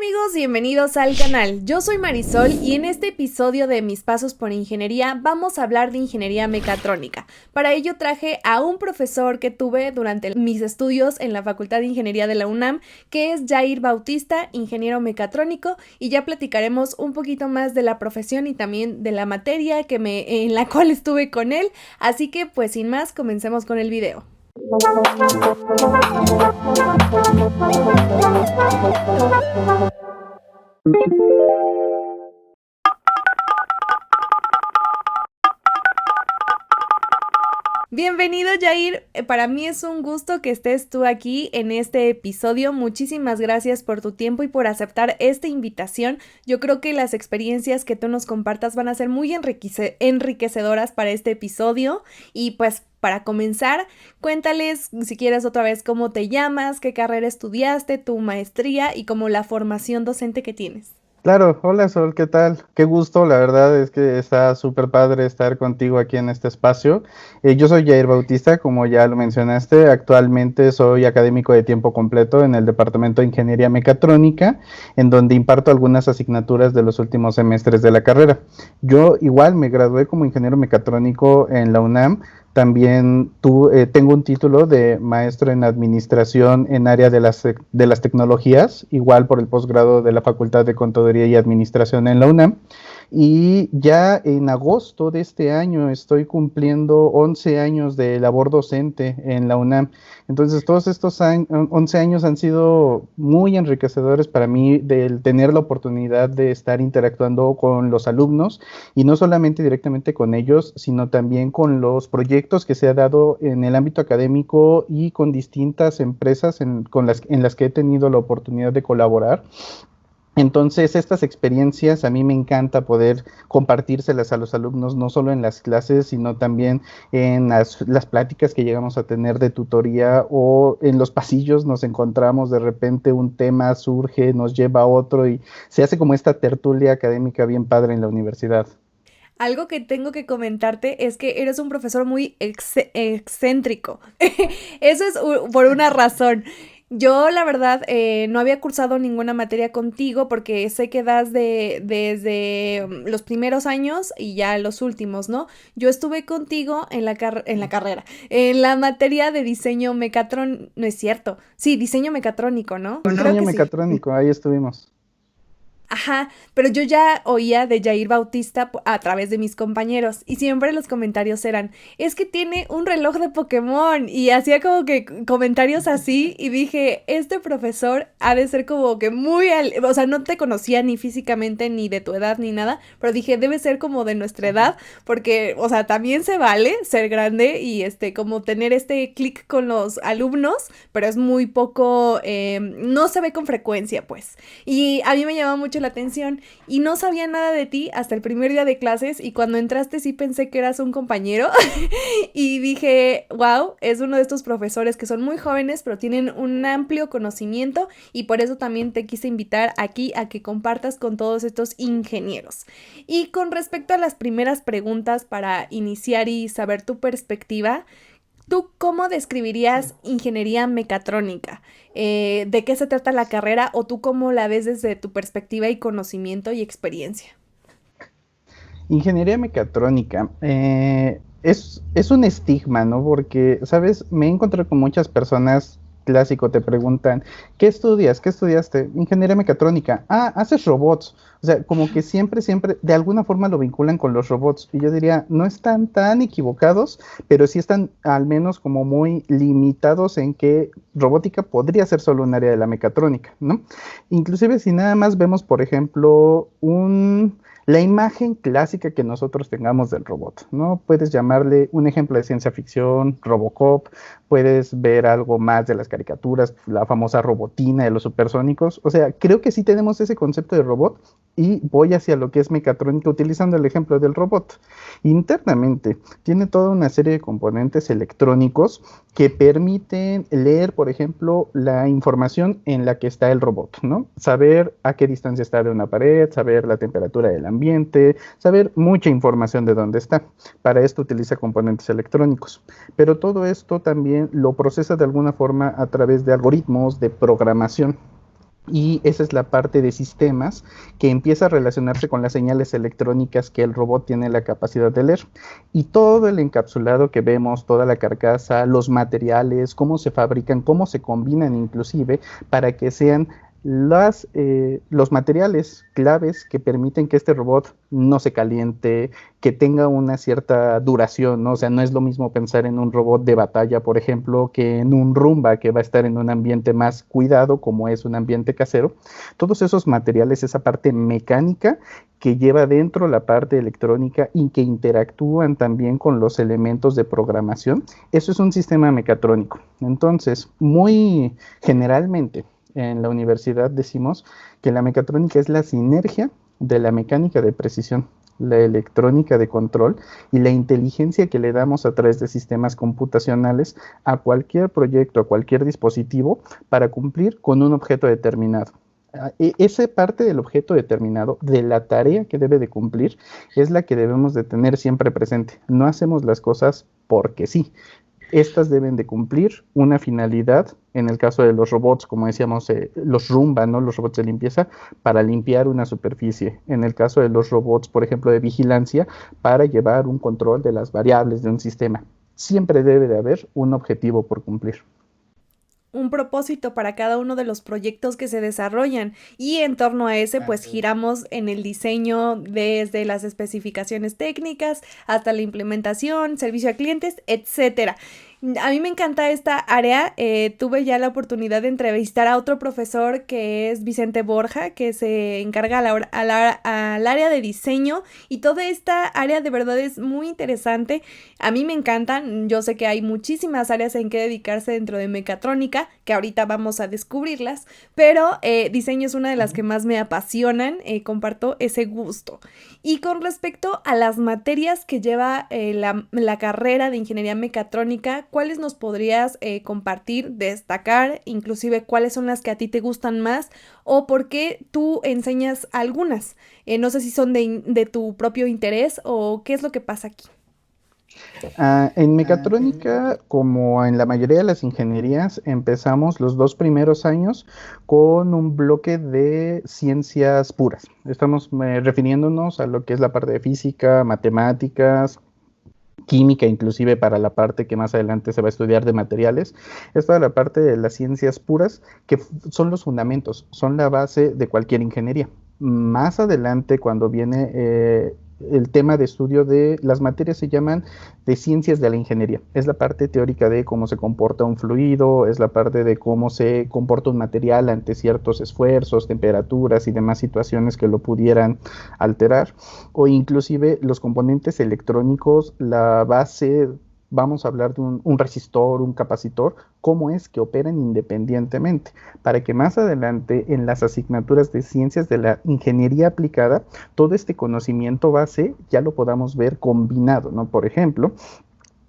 Amigos, bienvenidos al canal. Yo soy Marisol y en este episodio de Mis Pasos por Ingeniería vamos a hablar de ingeniería mecatrónica. Para ello traje a un profesor que tuve durante mis estudios en la Facultad de Ingeniería de la UNAM, que es Jair Bautista, ingeniero mecatrónico, y ya platicaremos un poquito más de la profesión y también de la materia en la cual estuve con él. Así que pues sin más, comencemos con el video. Bienvenido, Jair. Para mí es un gusto que estés tú aquí en este episodio. Muchísimas gracias por tu tiempo y por aceptar esta invitación. Yo creo que las experiencias que tú nos compartas van a ser muy enriquecedoras para este episodio. Y pues para comenzar, cuéntales si quieres otra vez cómo te llamas, qué carrera estudiaste, tu maestría y como la formación docente que tienes. Claro, hola Sol, ¿qué tal? Qué gusto, la verdad es que está súper padre estar contigo aquí en este espacio. Yo soy Jair Bautista, como ya lo mencionaste, actualmente soy académico de tiempo completo en el Departamento de Ingeniería Mecatrónica, en donde imparto algunas asignaturas de los últimos semestres de la carrera. Yo igual me gradué como ingeniero mecatrónico en la UNAM. También tengo un título de maestro en administración en área de las tecnologías, igual por el posgrado de la Facultad de Contaduría y Administración en la UNAM. Y ya en agosto de este año estoy cumpliendo 11 años de labor docente en la UNAM. Entonces todos estos 11 años han sido muy enriquecedores para mí del tener la oportunidad de estar interactuando con los alumnos y no solamente directamente con ellos, sino también con los proyectos que se ha dado en el ámbito académico y con distintas empresas en las que he tenido la oportunidad de colaborar. Entonces, estas experiencias a mí me encanta poder compartírselas a los alumnos, no solo en las clases, sino también en las pláticas que llegamos a tener de tutoría o en los pasillos nos encontramos, de repente un tema surge, nos lleva a otro y se hace como esta tertulia académica bien padre en la universidad. Algo que tengo que comentarte es que eres un profesor muy excéntrico. Eso es por una razón. Yo, la verdad, no había cursado ninguna materia contigo porque sé que das desde los primeros años y ya los últimos, ¿no? Yo estuve contigo en la carrera, en la materia de diseño mecatrónico, no es cierto, sí, diseño mecatrónico, ¿no? Creo Diseño que sí. mecatrónico, ahí estuvimos. Ajá, pero yo ya oía de Jair Bautista a través de mis compañeros y siempre los comentarios eran, es que tiene un reloj de Pokémon y hacía como que comentarios así y dije, este profesor ha de ser como que o sea, no te conocía ni físicamente ni de tu edad ni nada, pero dije, debe ser como de nuestra edad porque, o sea, también se vale ser grande y como tener este clic con los alumnos, pero es muy poco, no se ve con frecuencia, pues. Y a mí me llamaba mucho la atención y no sabía nada de ti hasta el primer día de clases y cuando entraste sí pensé que eras un compañero y dije, wow, es uno de estos profesores que son muy jóvenes pero tienen un amplio conocimiento y por eso también te quise invitar aquí a que compartas con todos estos ingenieros. Y con respecto a las primeras preguntas para iniciar y saber tu perspectiva, ¿tú cómo describirías ingeniería mecatrónica? ¿De qué se trata la carrera o tú cómo la ves desde tu perspectiva y conocimiento y experiencia? Ingeniería mecatrónica es un estigma, ¿no? Porque, ¿sabes? Me he encontrado con muchas personas, clásico, te preguntan, ¿qué estudias? ¿Qué estudiaste? Ingeniería mecatrónica. Ah, haces robots. O sea, como que siempre, de alguna forma lo vinculan con los robots. Y yo diría, no están tan equivocados, pero sí están al menos como muy limitados en que robótica podría ser solo un área de la mecatrónica, ¿no? Inclusive si nada más vemos, por ejemplo, la imagen clásica que nosotros tengamos del robot, ¿no? Puedes llamarle un ejemplo de ciencia ficción, Robocop, puedes ver algo más de las caricaturas, la famosa robotina de los supersónicos. O sea, creo que sí tenemos ese concepto de robot y voy hacia lo que es mecatrónica utilizando el ejemplo del robot. Internamente tiene toda una serie de componentes electrónicos que permiten leer, por ejemplo, la información en la que está el robot, ¿no? Saber a qué distancia está de una pared, saber la temperatura del ambiente, saber mucha información de dónde está. Para esto utiliza componentes electrónicos. Pero todo esto también lo procesa de alguna forma a través de algoritmos de programación. Y esa es la parte de sistemas que empieza a relacionarse con las señales electrónicas que el robot tiene la capacidad de leer. Y todo el encapsulado que vemos, toda la carcasa, los materiales, cómo se fabrican, cómo se combinan inclusive para que sean los materiales claves que permiten que este robot no se caliente, que tenga una cierta duración, ¿no? O sea, no es lo mismo pensar en un robot de batalla, por ejemplo, que en un Roomba que va a estar en un ambiente más cuidado, como es un ambiente casero. Todos esos materiales, esa parte mecánica que lleva dentro la parte electrónica y que interactúan también con los elementos de programación, eso es un sistema mecatrónico. Entonces, muy generalmente, en la universidad decimos que la mecatrónica es la sinergia de la mecánica de precisión, la electrónica de control y la inteligencia que le damos a través de sistemas computacionales a cualquier proyecto, a cualquier dispositivo para cumplir con un objeto determinado. Esa parte del objeto determinado, de la tarea que debe de cumplir, es la que debemos de tener siempre presente. No hacemos las cosas porque sí. Estas deben de cumplir una finalidad, en el caso de los robots, como decíamos, los Roomba, ¿no? Los robots de limpieza, para limpiar una superficie. En el caso de los robots, por ejemplo, de vigilancia, para llevar un control de las variables de un sistema. Siempre debe de haber un objetivo por cumplir. Un propósito para cada uno de los proyectos que se desarrollan y en torno a ese pues giramos en el diseño desde las especificaciones técnicas hasta la implementación, servicio a clientes, etcétera. A mí me encanta esta área. Tuve ya la oportunidad de entrevistar a otro profesor que es Vicente Borja, que se encarga al área de diseño, y toda esta área de verdad es muy interesante. A mí me encantan. Yo sé que hay muchísimas áreas en que dedicarse dentro de mecatrónica, que ahorita vamos a descubrirlas, pero diseño es una de las que más me apasionan. Comparto ese gusto. Y con respecto a las materias que lleva la carrera de ingeniería mecatrónica, ¿cuáles nos podrías compartir, destacar, inclusive cuáles son las que a ti te gustan más o por qué tú enseñas algunas? No sé si son de tu propio interés o qué es lo que pasa aquí. En mecatrónica, como en la mayoría de las ingenierías, empezamos los 2 primeros años con un bloque de ciencias puras. Estamos refiriéndonos a lo que es la parte de física, matemáticas, química, inclusive para la parte que más adelante se va a estudiar de materiales. Es toda la parte de las ciencias puras que son los fundamentos, son la base de cualquier ingeniería. Más adelante, cuando viene el tema de estudio de las materias, se llaman de ciencias de la ingeniería. Es la parte teórica de cómo se comporta un fluido, es la parte de cómo se comporta un material ante ciertos esfuerzos, temperaturas y demás situaciones que lo pudieran alterar, o inclusive los componentes electrónicos, la base. Vamos a hablar de un resistor, un capacitor, cómo es que operan independientemente, para que más adelante en las asignaturas de ciencias de la ingeniería aplicada, todo este conocimiento base ya lo podamos ver combinado, ¿no? Por ejemplo,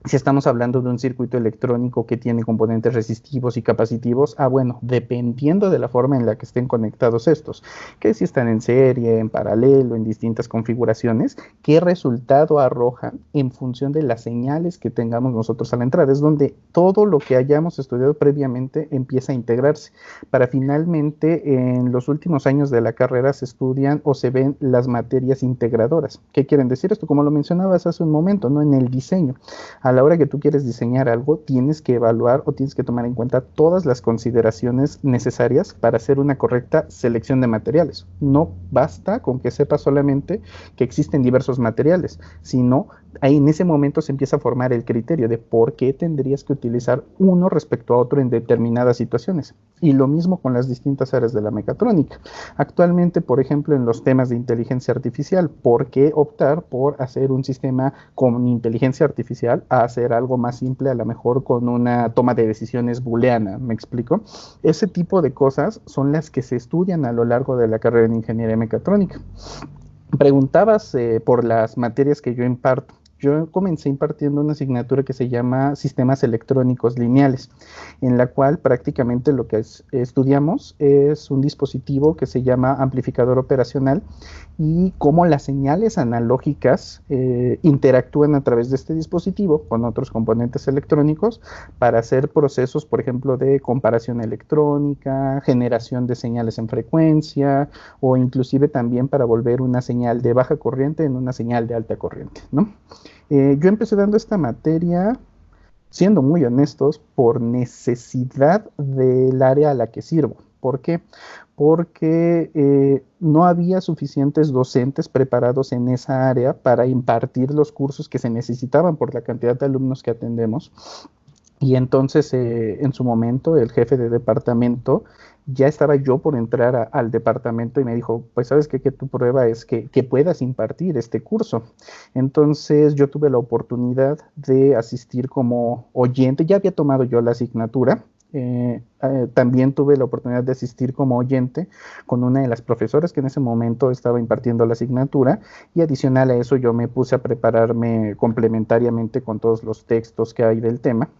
si estamos hablando de un circuito electrónico que tiene componentes resistivos y capacitivos, bueno, dependiendo de la forma en la que estén conectados estos, que si están en serie, en paralelo, en distintas configuraciones, qué resultado arrojan en función de las señales que tengamos nosotros a la entrada. Es donde todo lo que hayamos estudiado previamente empieza a integrarse, para finalmente en los últimos años de la carrera se estudian o se ven las materias integradoras. ¿Qué quieren decir esto? Como lo mencionabas hace un momento, ¿no? En el diseño. A la hora que tú quieres diseñar algo, tienes que evaluar o tienes que tomar en cuenta todas las consideraciones necesarias para hacer una correcta selección de materiales. No basta con que sepas solamente que existen diversos materiales, sino ahí en ese momento se empieza a formar el criterio de por qué tendrías que utilizar uno respecto a otro en determinadas situaciones. Y lo mismo con las distintas áreas de la mecatrónica. Actualmente, por ejemplo, en los temas de inteligencia artificial, ¿por qué optar por hacer un sistema con inteligencia artificial a hacer algo más simple, a lo mejor con una toma de decisiones booleana? ¿Me explico? Ese tipo de cosas son las que se estudian a lo largo de la carrera en ingeniería mecatrónica. Preguntabas por las materias que yo imparto. yo comencé impartiendo una asignatura que se llama Sistemas Electrónicos Lineales, en la cual prácticamente lo que estudiamos es un dispositivo que se llama amplificador operacional y cómo las señales analógicas interactúan a través de este dispositivo con otros componentes electrónicos para hacer procesos, por ejemplo, de comparación electrónica, generación de señales en frecuencia o inclusive también para volver una señal de baja corriente en una señal de alta corriente, ¿no? Yo empecé dando esta materia, siendo muy honestos, por necesidad del área a la que sirvo. ¿Por qué? Porque no había suficientes docentes preparados en esa área para impartir los cursos que se necesitaban por la cantidad de alumnos que atendemos. Y entonces, en su momento, el jefe de departamento, ya estaba yo por entrar al departamento y me dijo, pues sabes qué, que tu prueba es que puedas impartir este curso. Entonces yo tuve la oportunidad de asistir como oyente, ya había tomado yo la asignatura, también tuve la oportunidad de asistir como oyente con una de las profesoras que en ese momento estaba impartiendo la asignatura y adicional a eso yo me puse a prepararme complementariamente con todos los textos que hay del tema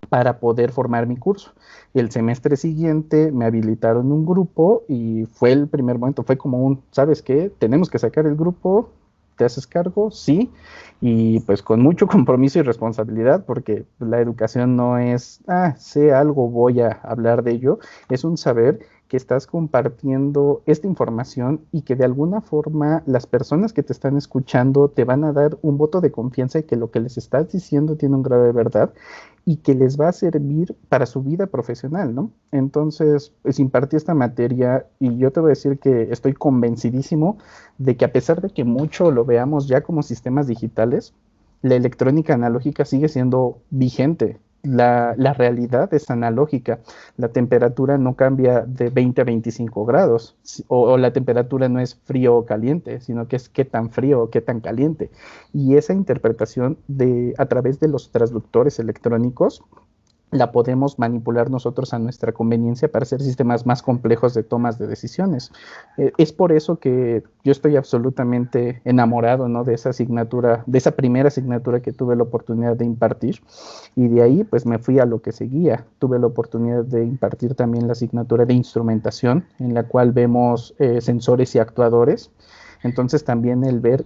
para poder formar mi curso. El semestre siguiente me habilitaron un grupo y fue el primer momento, fue como un, ¿sabes qué? Tenemos que sacar el grupo, ¿te haces cargo? Sí, y pues con mucho compromiso y responsabilidad, porque la educación no es, sé algo, voy a hablar de ello, es un saber que estás compartiendo esta información y que de alguna forma las personas que te están escuchando te van a dar un voto de confianza y que lo que les estás diciendo tiene un grado de verdad y que les va a servir para su vida profesional, ¿no? Entonces, pues impartí esta materia y yo te voy a decir que estoy convencidísimo de que a pesar de que mucho lo veamos ya como sistemas digitales, la electrónica analógica sigue siendo vigente. La realidad es analógica. La temperatura no cambia de 20 a 25 grados, o la temperatura no es frío o caliente, sino que es qué tan frío o qué tan caliente. Y esa interpretación a través de los transductores electrónicos la podemos manipular nosotros a nuestra conveniencia para hacer sistemas más complejos de tomas de decisiones. Es por eso que yo estoy absolutamente enamorado, ¿no?, de esa asignatura, de esa primera asignatura que tuve la oportunidad de impartir, y de ahí pues me fui a lo que seguía. Tuve la oportunidad de impartir también la asignatura de instrumentación, en la cual vemos sensores y actuadores. Entonces también el ver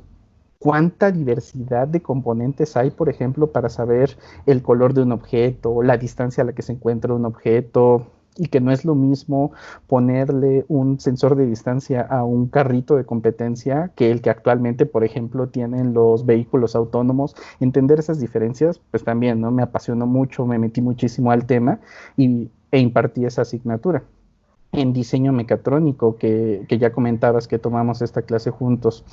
cuánta diversidad de componentes hay, por ejemplo, para saber el color de un objeto, la distancia a la que se encuentra un objeto, y que no es lo mismo ponerle un sensor de distancia a un carrito de competencia que el que actualmente, por ejemplo, tienen los vehículos autónomos. Entender esas diferencias, pues también, ¿no?, me apasionó mucho, me metí muchísimo al tema e impartí esa asignatura. En diseño mecatrónico, que ya comentabas que tomamos esta clase juntos,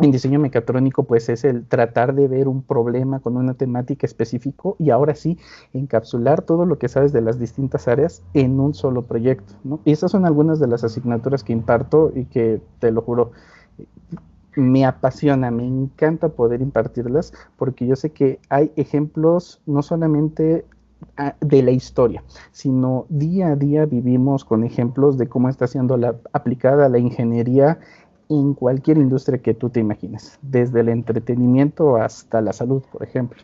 en diseño mecatrónico, pues es el tratar de ver un problema con una temática específica y ahora sí encapsular todo lo que sabes de las distintas áreas en un solo proyecto, ¿no? Y esas son algunas de las asignaturas que imparto y que, te lo juro, me apasiona, me encanta poder impartirlas porque yo sé que hay ejemplos no solamente de la historia, sino día a día vivimos con ejemplos de cómo está siendo aplicada la ingeniería en cualquier industria que tú te imagines, desde el entretenimiento hasta la salud, por ejemplo.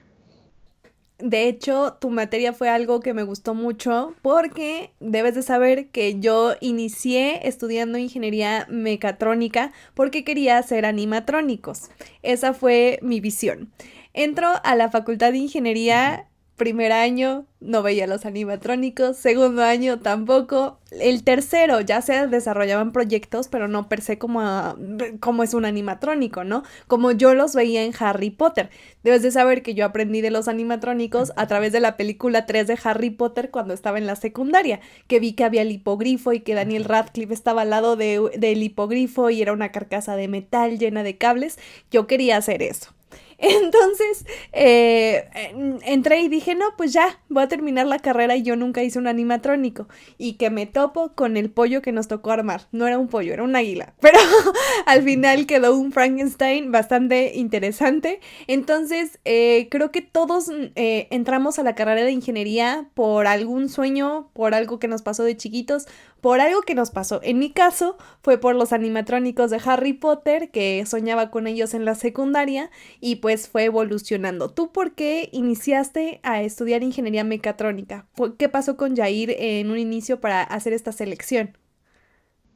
De hecho, tu materia fue algo que me gustó mucho porque debes de saber que yo inicié estudiando ingeniería mecatrónica porque quería hacer animatrónicos. Esa fue mi visión. Entro a la facultad de ingeniería. Primer año no veía los animatrónicos, segundo año tampoco, el tercero ya se desarrollaban proyectos, pero no per se como es un animatrónico, ¿no? Como yo los veía en Harry Potter. Debes de saber que yo aprendí de los animatrónicos a través de la película 3 de Harry Potter cuando estaba en la secundaria, que vi que había el hipogrifo y que Daniel Radcliffe estaba al lado del hipogrifo y era una carcasa de metal llena de cables. Yo quería hacer eso. Entonces, entré y dije, no, pues ya, voy a terminar la carrera y yo nunca hice un animatrónico. Y que me topo con el pollo que nos tocó armar. No era un pollo, era un águila. Pero al final quedó un Frankenstein bastante interesante. Entonces, creo que todos entramos a la carrera de ingeniería por algún sueño, por algo que nos pasó de chiquitos, por algo que nos pasó. En mi caso, fue por los animatrónicos de Harry Potter, que soñaba con ellos en la secundaria y pues fue evolucionando. ¿Tú por qué iniciaste a estudiar ingeniería mecatrónica? ¿Qué pasó con Jair en un inicio para hacer esta selección?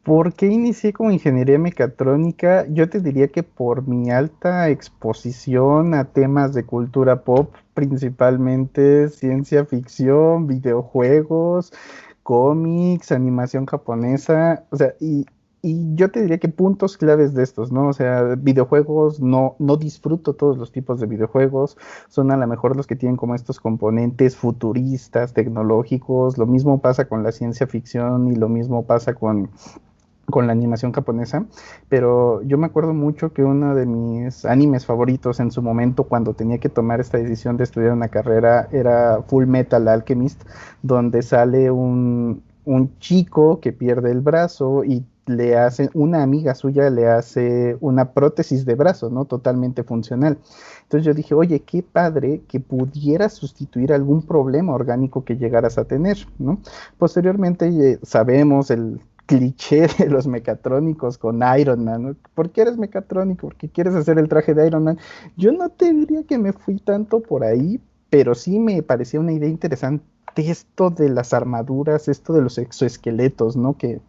¿Por qué inicié como ingeniería mecatrónica? Yo te diría que por mi alta exposición a temas de cultura pop, principalmente ciencia ficción, videojuegos, cómics, animación japonesa, o sea, y yo te diría que puntos claves de estos, ¿no? O sea, videojuegos, no disfruto todos los tipos de videojuegos, son a lo mejor los que tienen como estos componentes futuristas, tecnológicos, lo mismo pasa con la ciencia ficción y lo mismo pasa con la animación japonesa, pero yo me acuerdo mucho que uno de mis animes favoritos en su momento cuando tenía que tomar esta decisión de estudiar una carrera era Full Metal Alchemist, donde sale un chico que pierde el brazo y le hace, una amiga suya le hace una prótesis de brazo, ¿no? Totalmente funcional. Entonces yo dije, oye, qué padre que pudieras sustituir algún problema orgánico que llegaras a tener, ¿no? Posteriormente sabemos el cliché de los mecatrónicos con Iron Man, ¿no? ¿Por qué eres mecatrónico? ¿Por qué quieres hacer el traje de Iron Man? Yo no te diría que me fui tanto por ahí, pero sí me parecía una idea interesante esto de las armaduras, esto de los exoesqueletos, ¿no? Que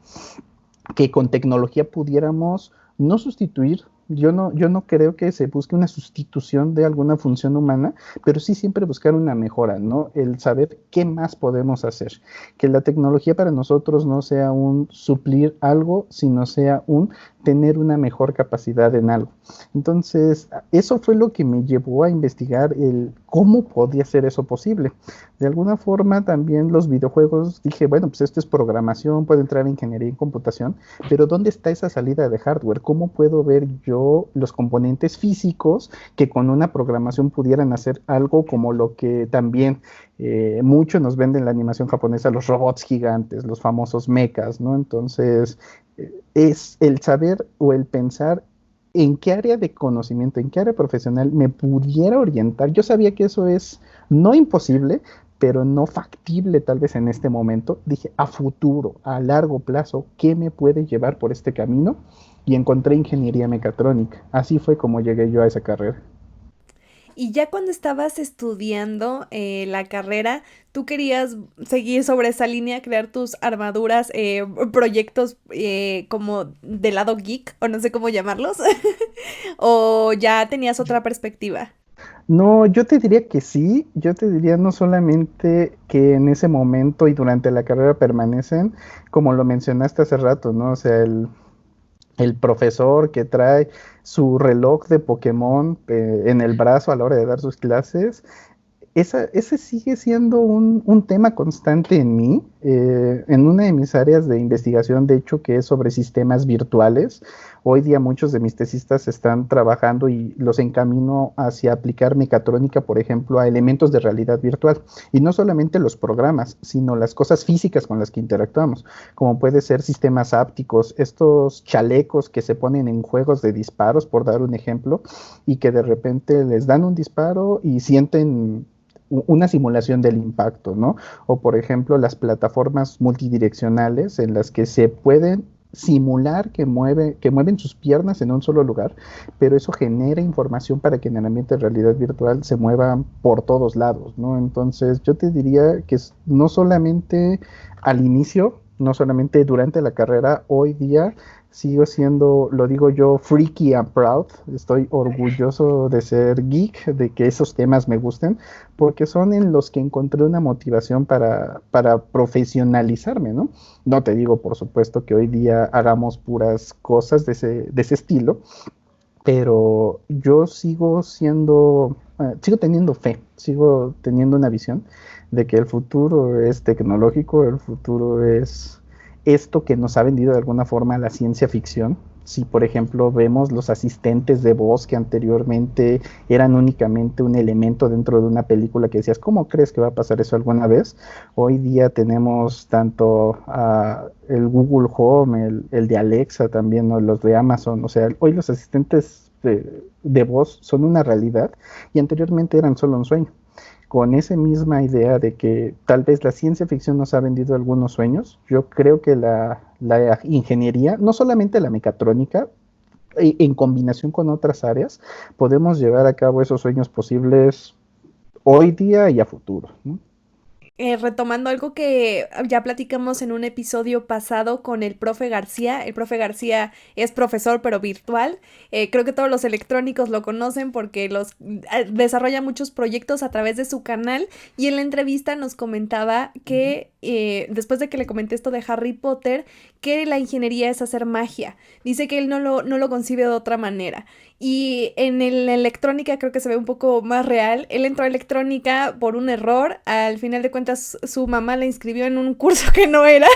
con tecnología pudiéramos no sustituir, yo no creo que se busque una sustitución de alguna función humana, pero sí siempre buscar una mejora, ¿no? El saber qué más podemos hacer. Que la tecnología para nosotros no sea un suplir algo, sino sea un tener una mejor capacidad en algo. Entonces, eso fue lo que me llevó a investigar el cómo podía ser eso posible. De alguna forma, también los videojuegos, dije, bueno, pues esto es programación, puede entrar en ingeniería en computación, pero ¿dónde está esa salida de hardware? ¿Cómo puedo ver yo los componentes físicos que con una programación pudieran hacer algo como lo que también mucho nos venden la animación japonesa, los robots gigantes, los famosos mechas, ¿no? Entonces, es el saber o el pensar en qué área de conocimiento, en qué área profesional me pudiera orientar. Yo sabía que eso es no imposible, pero no factible tal vez en este momento. Dije, a futuro, a largo plazo, ¿qué me puede llevar por este camino? Y encontré ingeniería mecatrónica. Así fue como llegué yo a esa carrera. Y ya cuando estabas estudiando la carrera, ¿tú querías seguir sobre esa línea, crear tus armaduras, proyectos como de lado geek, o no sé cómo llamarlos? ¿O ya tenías otra perspectiva? No, yo te diría que sí, yo te diría no solamente que en ese momento y durante la carrera permanecen, como lo mencionaste hace rato, ¿no? O sea, el profesor que trae su reloj de Pokémon en el brazo a la hora de dar sus clases, ese sigue siendo un tema constante en mí, en una de mis áreas de investigación, de hecho, que es sobre sistemas virtuales. Hoy día muchos de mis tesistas están trabajando y los encamino hacia aplicar mecatrónica, por ejemplo, a elementos de realidad virtual. Y no solamente los programas, sino las cosas físicas con las que interactuamos, como puede ser sistemas ápticos, estos chalecos que se ponen en juegos de disparos, por dar un ejemplo, y que de repente les dan un disparo y sienten una simulación del impacto, ¿no? O por ejemplo las plataformas multidireccionales en las que se pueden simular que mueven sus piernas en un solo lugar, pero eso genera información para que en el ambiente de realidad virtual se muevan por todos lados, ¿no? Entonces yo te diría que no solamente al inicio, no solamente durante la carrera, hoy día sigo siendo, lo digo yo, freaky and proud. Estoy orgulloso de ser geek, de que esos temas me gusten, porque son en los que encontré una motivación para profesionalizarme, ¿no? No te digo, por supuesto, que hoy día hagamos puras cosas de ese estilo, pero yo sigo teniendo fe, sigo teniendo una visión de que el futuro es tecnológico, el futuro es esto que nos ha vendido de alguna forma la ciencia ficción, Si, por ejemplo, vemos los asistentes de voz que anteriormente eran únicamente un elemento dentro de una película que decías, ¿cómo crees que va a pasar eso alguna vez? Hoy día tenemos tanto el Google Home, el de Alexa también, ¿no? Los de Amazon, o sea, hoy los asistentes de voz son una realidad y anteriormente eran solo un sueño. Con esa misma idea de que tal vez la ciencia ficción nos ha vendido algunos sueños, yo creo que la ingeniería, no solamente la mecatrónica, en combinación con otras áreas, podemos llevar a cabo esos sueños posibles hoy día y a futuro, ¿no? Retomando algo que ya platicamos en un episodio pasado con el profe García. El profe García es profesor pero virtual. Creo que todos los electrónicos lo conocen porque desarrolla muchos proyectos a través de su canal, y en la entrevista nos comentaba que después de que le comenté esto de Harry Potter, que la ingeniería es hacer magia. Dice que él no lo concibe de otra manera. Y en la electrónica creo que se ve un poco más real. Él entró a electrónica por un error. Al final de cuentas, su mamá la inscribió en un curso que no era.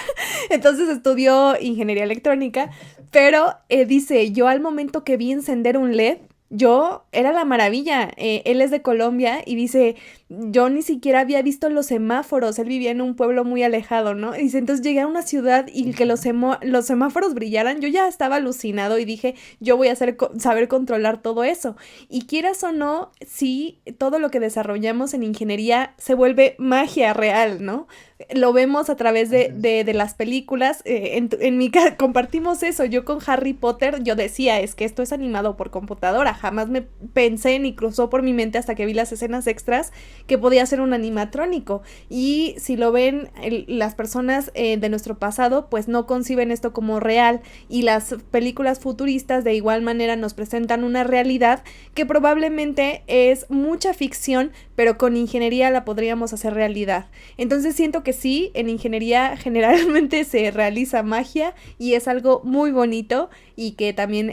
Entonces estudió ingeniería electrónica. Pero dice, yo al momento que vi encender un LED, yo era la maravilla. Él es de Colombia y dice, yo ni siquiera había visto los semáforos. Él vivía en un pueblo muy alejado, ¿no? Y dice, entonces llegué a una ciudad y que los semáforos brillaran, yo ya estaba alucinado y dije, yo voy a saber controlar todo eso. Y quieras o no, sí, todo lo que desarrollamos en ingeniería se vuelve magia real, ¿no? Lo vemos a través de las películas. En mi casa compartimos eso. Yo con Harry Potter, yo decía, es que esto es animado por computadora. Jamás me pensé ni cruzó por mi mente hasta que vi las escenas extras que podía ser un animatrónico. Y si lo ven las personas de nuestro pasado, pues no conciben esto como real. Y las películas futuristas de igual manera nos presentan una realidad que probablemente es mucha ficción, pero con ingeniería la podríamos hacer realidad. Entonces siento que sí, en ingeniería generalmente se realiza magia y es algo muy bonito, y que también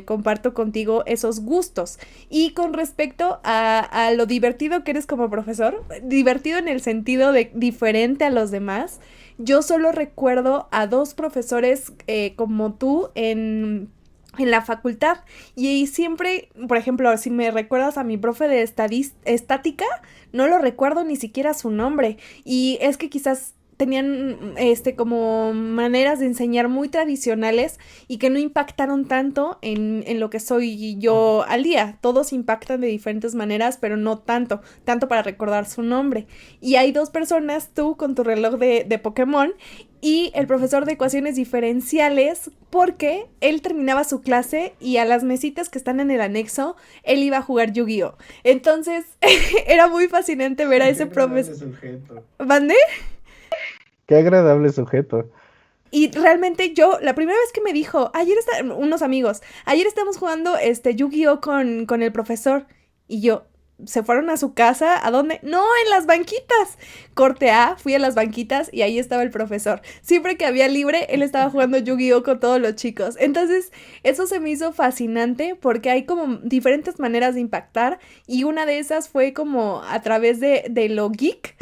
comparto contigo esos gustos. Y con respecto a lo divertido que eres como profesor, divertido en el sentido de diferente a los demás, yo solo recuerdo a dos profesores como tú en la facultad, y siempre, por ejemplo, si me recuerdas a mi profe de estática, no lo recuerdo ni siquiera su nombre, y es que quizás tenían como maneras de enseñar muy tradicionales y que no impactaron tanto en lo que soy yo al día. Todos impactan de diferentes maneras, pero no tanto para recordar su nombre. Y hay dos personas, tú con tu reloj de Pokémon y el profesor de ecuaciones diferenciales, porque él terminaba su clase y a las mesitas que están en el anexo, él iba a jugar Yu-Gi-Oh! Entonces, era muy fascinante ver a ese profesor. ¿Mande? Qué agradable sujeto. Y realmente yo, la primera vez que me dijo, unos amigos, ayer estamos jugando Yu-Gi-Oh! Con el profesor. Y yo, ¿se fueron a su casa? ¿A dónde? No, en las banquitas. Corte A, fui a las banquitas y ahí estaba el profesor. Siempre que había libre, él estaba jugando Yu-Gi-Oh! Con todos los chicos. Entonces, eso se me hizo fascinante porque hay como diferentes maneras de impactar, y una de esas fue como a través de lo geek,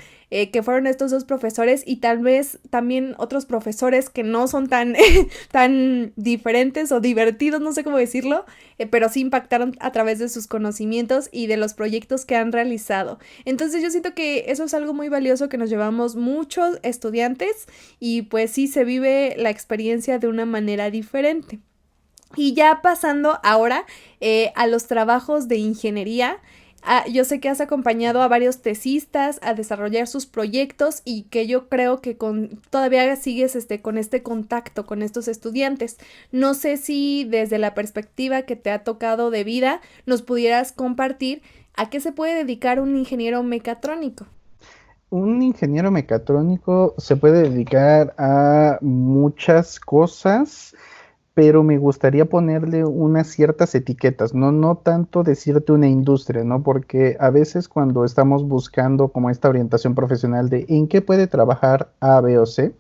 que fueron estos dos profesores, y tal vez también otros profesores que no son tan, tan diferentes o divertidos, no sé cómo decirlo, pero sí impactaron a través de sus conocimientos y de los proyectos que han realizado. Entonces yo siento que eso es algo muy valioso que nos llevamos muchos estudiantes, y pues sí se vive la experiencia de una manera diferente. Y ya pasando ahora a los trabajos de ingeniería. Yo sé que has acompañado a varios tesistas a desarrollar sus proyectos, y que yo creo que todavía sigues con este contacto con estos estudiantes. No sé si desde la perspectiva que te ha tocado de vida nos pudieras compartir a qué se puede dedicar un ingeniero mecatrónico. Un ingeniero mecatrónico se puede dedicar a muchas cosas, pero me gustaría ponerle unas ciertas etiquetas, no tanto decirte una industria, ¿no? Porque a veces cuando estamos buscando como esta orientación profesional de en qué puede trabajar A, B o C,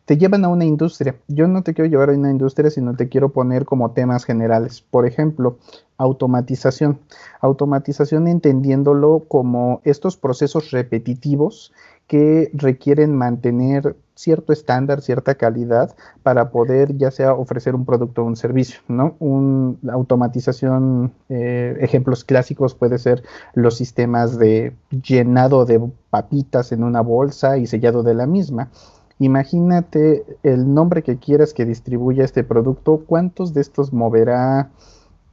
te llevan a una industria. Yo no te quiero llevar a una industria, sino te quiero poner como temas generales. Por ejemplo, automatización. Automatización entendiéndolo como estos procesos repetitivos que requieren mantener cierto estándar, cierta calidad para poder ya sea ofrecer un producto o un servicio, ¿no? La automatización, ejemplos clásicos puede ser los sistemas de llenado de papitas en una bolsa y sellado de la misma. Imagínate el nombre que quieras que distribuya este producto, cuántos de estos moverá,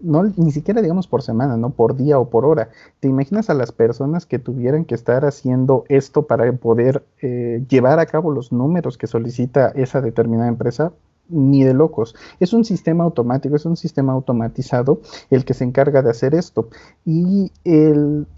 no, ni siquiera digamos por semana, ¿no? Por día o por hora. ¿Te imaginas a las personas que tuvieran que estar haciendo esto para poder llevar a cabo los números que solicita esa determinada empresa? Ni de locos. Es un sistema automático, es un sistema automatizado el que se encarga de hacer esto. Y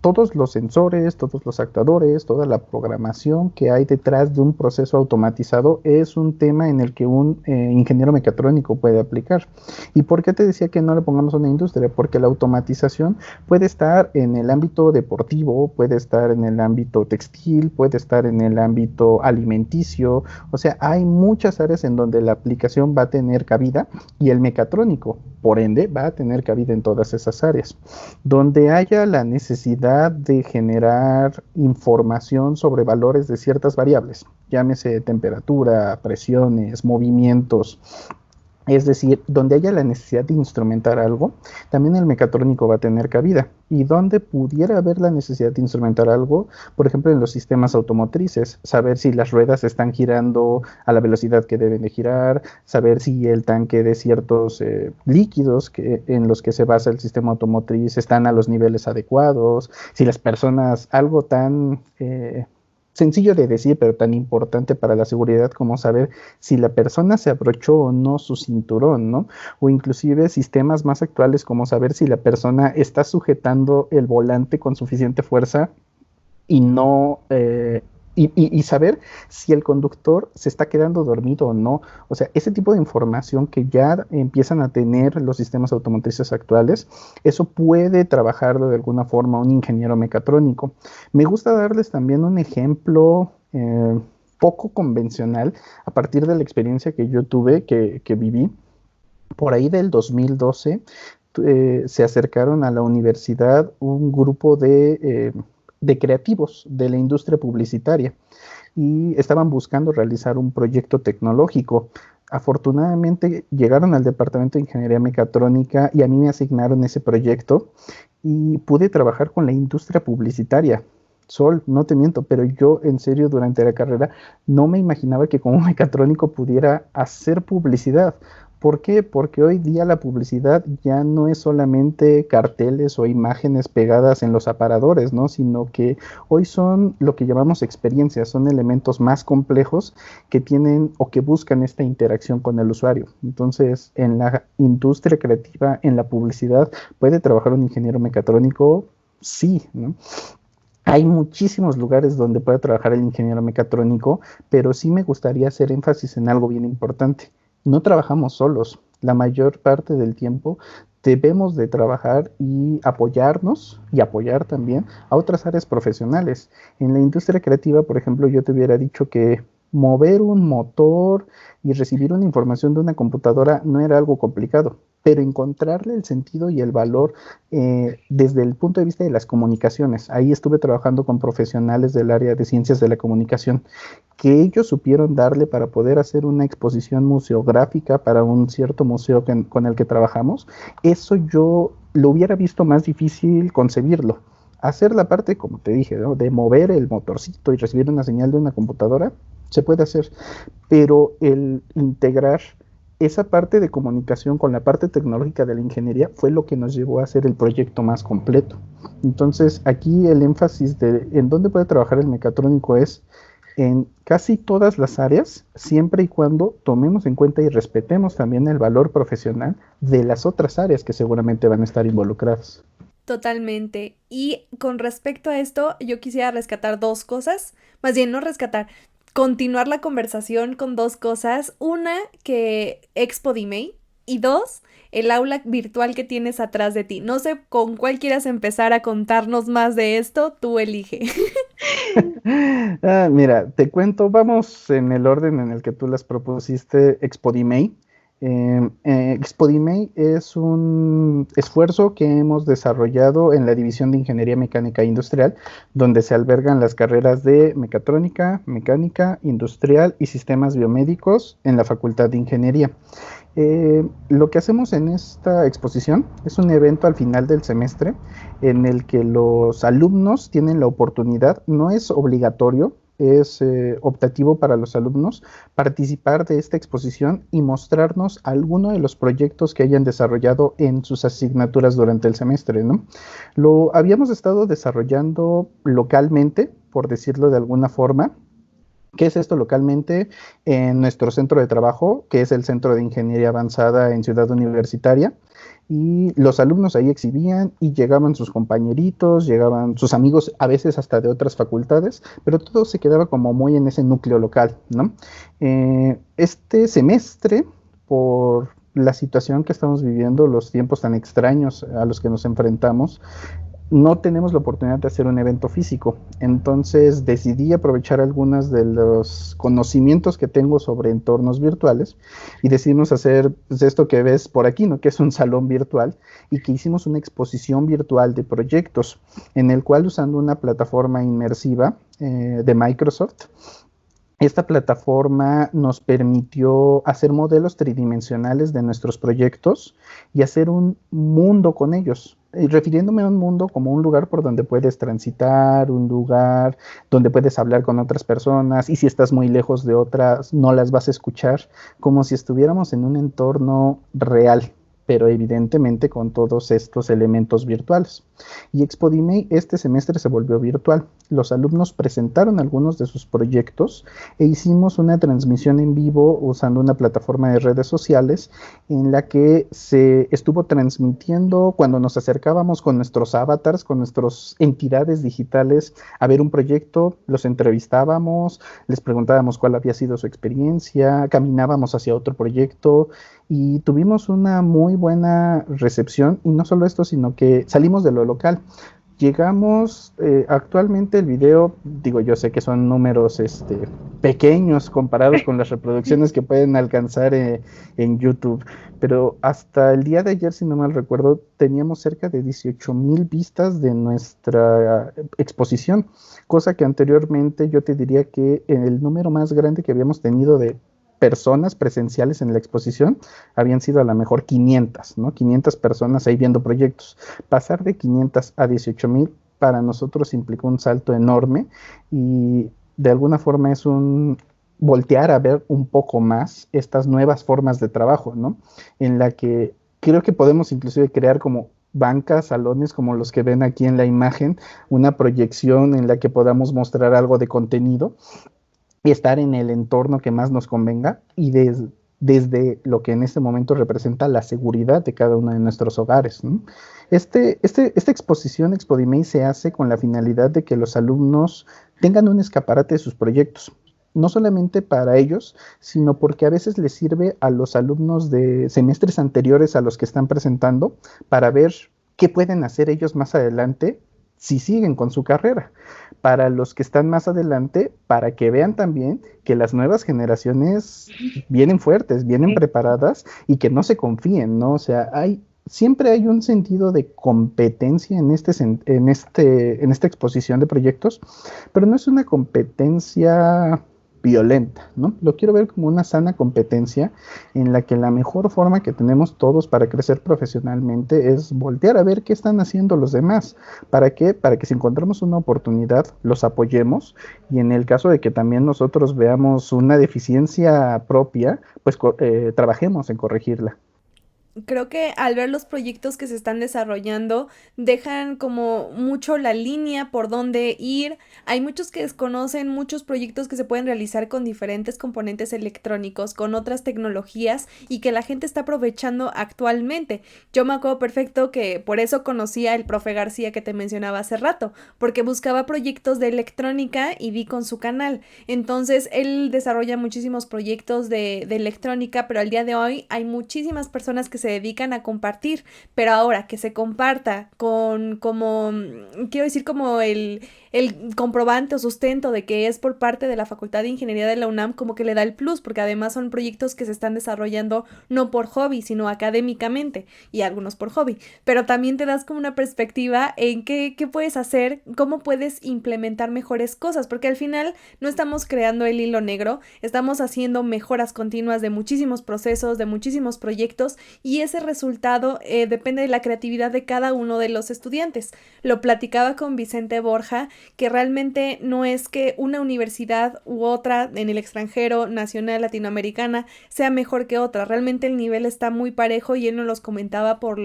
todos los sensores, todos los actuadores, toda la programación que hay detrás de un proceso automatizado es un tema en el que un ingeniero mecatrónico puede aplicar. ¿Y por qué te decía que no le pongamos una industria? Porque la automatización puede estar en el ámbito deportivo, puede estar en el ámbito textil, puede estar en el ámbito alimenticio. O sea, hay muchas áreas en donde la aplicación va a tener cabida y el mecatrónico, por ende, va a tener cabida en todas esas áreas. Donde haya la necesidad de generar información sobre valores de ciertas variables, llámese temperatura, presiones, movimientos, es decir, donde haya la necesidad de instrumentar algo, también el mecatrónico va a tener cabida. Y donde pudiera haber la necesidad de instrumentar algo, por ejemplo, en los sistemas automotrices, saber si las ruedas están girando a la velocidad que deben de girar, saber si el tanque de ciertos líquidos en los que se basa el sistema automotriz están a los niveles adecuados, si las personas, algo tan sencillo de decir, pero tan importante para la seguridad como saber si la persona se abrochó o no su cinturón, ¿no? O inclusive sistemas más actuales como saber si la persona está sujetando el volante con suficiente fuerza y no... y saber si el conductor se está quedando dormido o no. O sea, ese tipo de información que ya empiezan a tener los sistemas automotrices actuales, eso puede trabajarlo de alguna forma un ingeniero mecatrónico. Me gusta darles también un ejemplo poco convencional a partir de la experiencia que yo tuve, que viví. Por ahí del 2012 se acercaron a la universidad un grupo de creativos de la industria publicitaria y estaban buscando realizar un proyecto tecnológico. Afortunadamente llegaron al departamento de ingeniería mecatrónica y a mí me asignaron ese proyecto y pude trabajar con la industria publicitaria. Sol, no te miento, pero yo en serio durante la carrera no me imaginaba que como mecatrónico pudiera hacer publicidad. ¿Por qué? Porque hoy día la publicidad ya no es solamente carteles o imágenes pegadas en los aparadores, ¿no? Sino que hoy son lo que llamamos experiencias, son elementos más complejos que tienen o que buscan esta interacción con el usuario. Entonces, en la industria creativa, en la publicidad, ¿puede trabajar un ingeniero mecatrónico? Sí, ¿no? Hay muchísimos lugares donde puede trabajar el ingeniero mecatrónico, pero sí me gustaría hacer énfasis en algo bien importante. No trabajamos solos. La mayor parte del tiempo debemos de trabajar y apoyarnos y apoyar también a otras áreas profesionales. En la industria creativa, por ejemplo, yo te hubiera dicho que mover un motor y recibir una información de una computadora no era algo complicado, pero encontrarle el sentido y el valor desde el punto de vista de las comunicaciones. Ahí estuve trabajando con profesionales del área de ciencias de la comunicación, que ellos supieron darle para poder hacer una exposición museográfica para un cierto museo con el que trabajamos. Eso yo lo hubiera visto más difícil concebirlo. Hacer la parte, como te dije, ¿no?, de mover el motorcito y recibir una señal de una computadora, se puede hacer, pero el integrar esa parte de comunicación con la parte tecnológica de la ingeniería fue lo que nos llevó a hacer el proyecto más completo. Entonces, aquí el énfasis de en dónde puede trabajar el mecatrónico es en casi todas las áreas, siempre y cuando tomemos en cuenta y respetemos también el valor profesional de las otras áreas que seguramente van a estar involucradas. Totalmente. Y con respecto a esto, yo quisiera rescatar dos cosas, más bien no rescatar, continuar la conversación con dos cosas. Una, que Expo DMA, y dos, el aula virtual que tienes atrás de ti. No sé con cuál quieras empezar a contarnos más de esto, tú elige. Mira, te cuento, vamos en el orden en el que tú las propusiste, Expo DMA. Expodimei es un esfuerzo que hemos desarrollado en la División de Ingeniería Mecánica Industrial, donde se albergan las carreras de mecatrónica, mecánica industrial y sistemas biomédicos en la Facultad de Ingeniería. Lo que hacemos en esta exposición es un evento al final del semestre en el que los alumnos tienen la oportunidad, no es obligatorio, es optativo para los alumnos participar de esta exposición y mostrarnos alguno de los proyectos que hayan desarrollado en sus asignaturas durante el semestre, ¿no? Lo habíamos estado desarrollando localmente, por decirlo de alguna forma. ¿Qué es esto localmente? En nuestro centro de trabajo, que es el Centro de Ingeniería Avanzada en Ciudad Universitaria, y los alumnos ahí exhibían y llegaban sus compañeritos, llegaban sus amigos, a veces hasta de otras facultades, pero todo se quedaba como muy en ese núcleo local, ¿no? Este semestre, por la situación que estamos viviendo, los tiempos tan extraños a los que nos enfrentamos, no tenemos la oportunidad de hacer un evento físico. Entonces decidí aprovechar algunos de los conocimientos que tengo sobre entornos virtuales y decidimos hacer pues, esto que ves por aquí, ¿no? Que es un salón virtual, y que hicimos una exposición virtual de proyectos en el cual, usando una plataforma inmersiva de Microsoft, esta plataforma nos permitió hacer modelos tridimensionales de nuestros proyectos y hacer un mundo con ellos. Refiriéndome a un mundo como un lugar por donde puedes transitar, un lugar donde puedes hablar con otras personas, y si estás muy lejos de otras no las vas a escuchar, como si estuviéramos en un entorno real, pero evidentemente con todos estos elementos virtuales. Y Expodimei este semestre se volvió virtual. Los alumnos presentaron algunos de sus proyectos e hicimos una transmisión en vivo usando una plataforma de redes sociales en la que se estuvo transmitiendo cuando nos acercábamos con nuestros avatars, con nuestras entidades digitales a ver un proyecto, los entrevistábamos, les preguntábamos cuál había sido su experiencia, caminábamos hacia otro proyecto y tuvimos una muy buena recepción. Y no solo esto, sino que salimos de lo local. Llegamos, actualmente el video, digo, yo sé que son números pequeños comparados con las reproducciones que pueden alcanzar en YouTube, pero hasta el día de ayer, si no mal recuerdo, teníamos cerca de 18,000 vistas de nuestra exposición, cosa que anteriormente yo te diría que el número más grande que habíamos tenido de personas presenciales en la exposición habían sido a lo mejor 500, ¿no? 500 personas ahí viendo proyectos. Pasar de 500 a 18,000 para nosotros implicó un salto enorme, y de alguna forma es un voltear a ver un poco más estas nuevas formas de trabajo, ¿no? En la que creo que podemos inclusive crear como bancas, salones como los que ven aquí en la imagen, una proyección en la que podamos mostrar algo de contenido y estar en el entorno que más nos convenga, y desde lo que en este momento representa la seguridad de cada uno de nuestros hogares, ¿no? Esta exposición Expodimei se hace con la finalidad de que los alumnos tengan un escaparate de sus proyectos, no solamente para ellos, sino porque a veces les sirve a los alumnos de semestres anteriores a los que están presentando para ver qué pueden hacer ellos más adelante si siguen con su carrera. Para los que están más adelante, para que vean también que las nuevas generaciones vienen fuertes, vienen preparadas, y que no se confíen, ¿no? O sea, siempre hay un sentido de competencia en esta exposición de proyectos, pero no es una competencia violenta, ¿no? Lo quiero ver como una sana competencia en la que la mejor forma que tenemos todos para crecer profesionalmente es voltear a ver qué están haciendo los demás. ¿Para qué? Para que si encontramos una oportunidad, los apoyemos, y en el caso de que también nosotros veamos una deficiencia propia, pues trabajemos en corregirla. Creo que al ver los proyectos que se están desarrollando, dejan como mucho la línea por dónde ir. Hay muchos que desconocen muchos proyectos que se pueden realizar con diferentes componentes electrónicos, con otras tecnologías, y que la gente está aprovechando actualmente. Yo me acuerdo perfecto que por eso conocía al profe García que te mencionaba hace rato, porque buscaba proyectos de electrónica y vi con su canal. Entonces él desarrolla muchísimos proyectos de electrónica, pero al día de hoy hay muchísimas personas que se se dedican a compartir, pero ahora que se comparta con, como, quiero decir, como el comprobante o sustento de que es por parte de la Facultad de Ingeniería de la UNAM, como que le da el plus, porque además son proyectos que se están desarrollando no por hobby, sino académicamente, y algunos por hobby, pero también te das como una perspectiva en qué puedes hacer, cómo puedes implementar mejores cosas, porque al final no estamos creando el hilo negro, estamos haciendo mejoras continuas de muchísimos procesos, de muchísimos proyectos, y ese resultado depende de la creatividad de cada uno de los estudiantes. Lo platicaba con Vicente Borja, que realmente no es que una universidad u otra en el extranjero, nacional, latinoamericana, sea mejor que otra. Realmente el nivel está muy parejo y él nos los comentaba por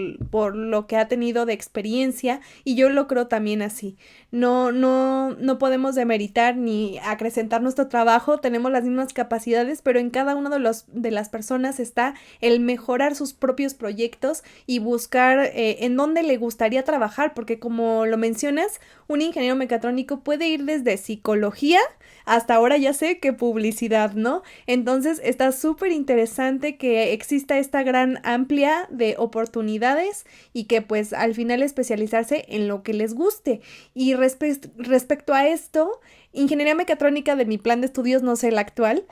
lo que ha tenido de experiencia y yo lo creo también así. No podemos demeritar ni acrecentar nuestro trabajo, tenemos las mismas capacidades, pero en cada uno de las personas está el mejorar sus propios proyectos y buscar en dónde le gustaría trabajar, porque como lo mencionas, un ingeniero mecatrónico puede ir desde psicología hasta ahora ya sé que publicidad, ¿no? Entonces está súper interesante que exista esta gran amplia de oportunidades y que pues al final especializarse en lo que les guste. Y respecto a esto, ingeniería mecatrónica de mi plan de estudios, no sé el actual,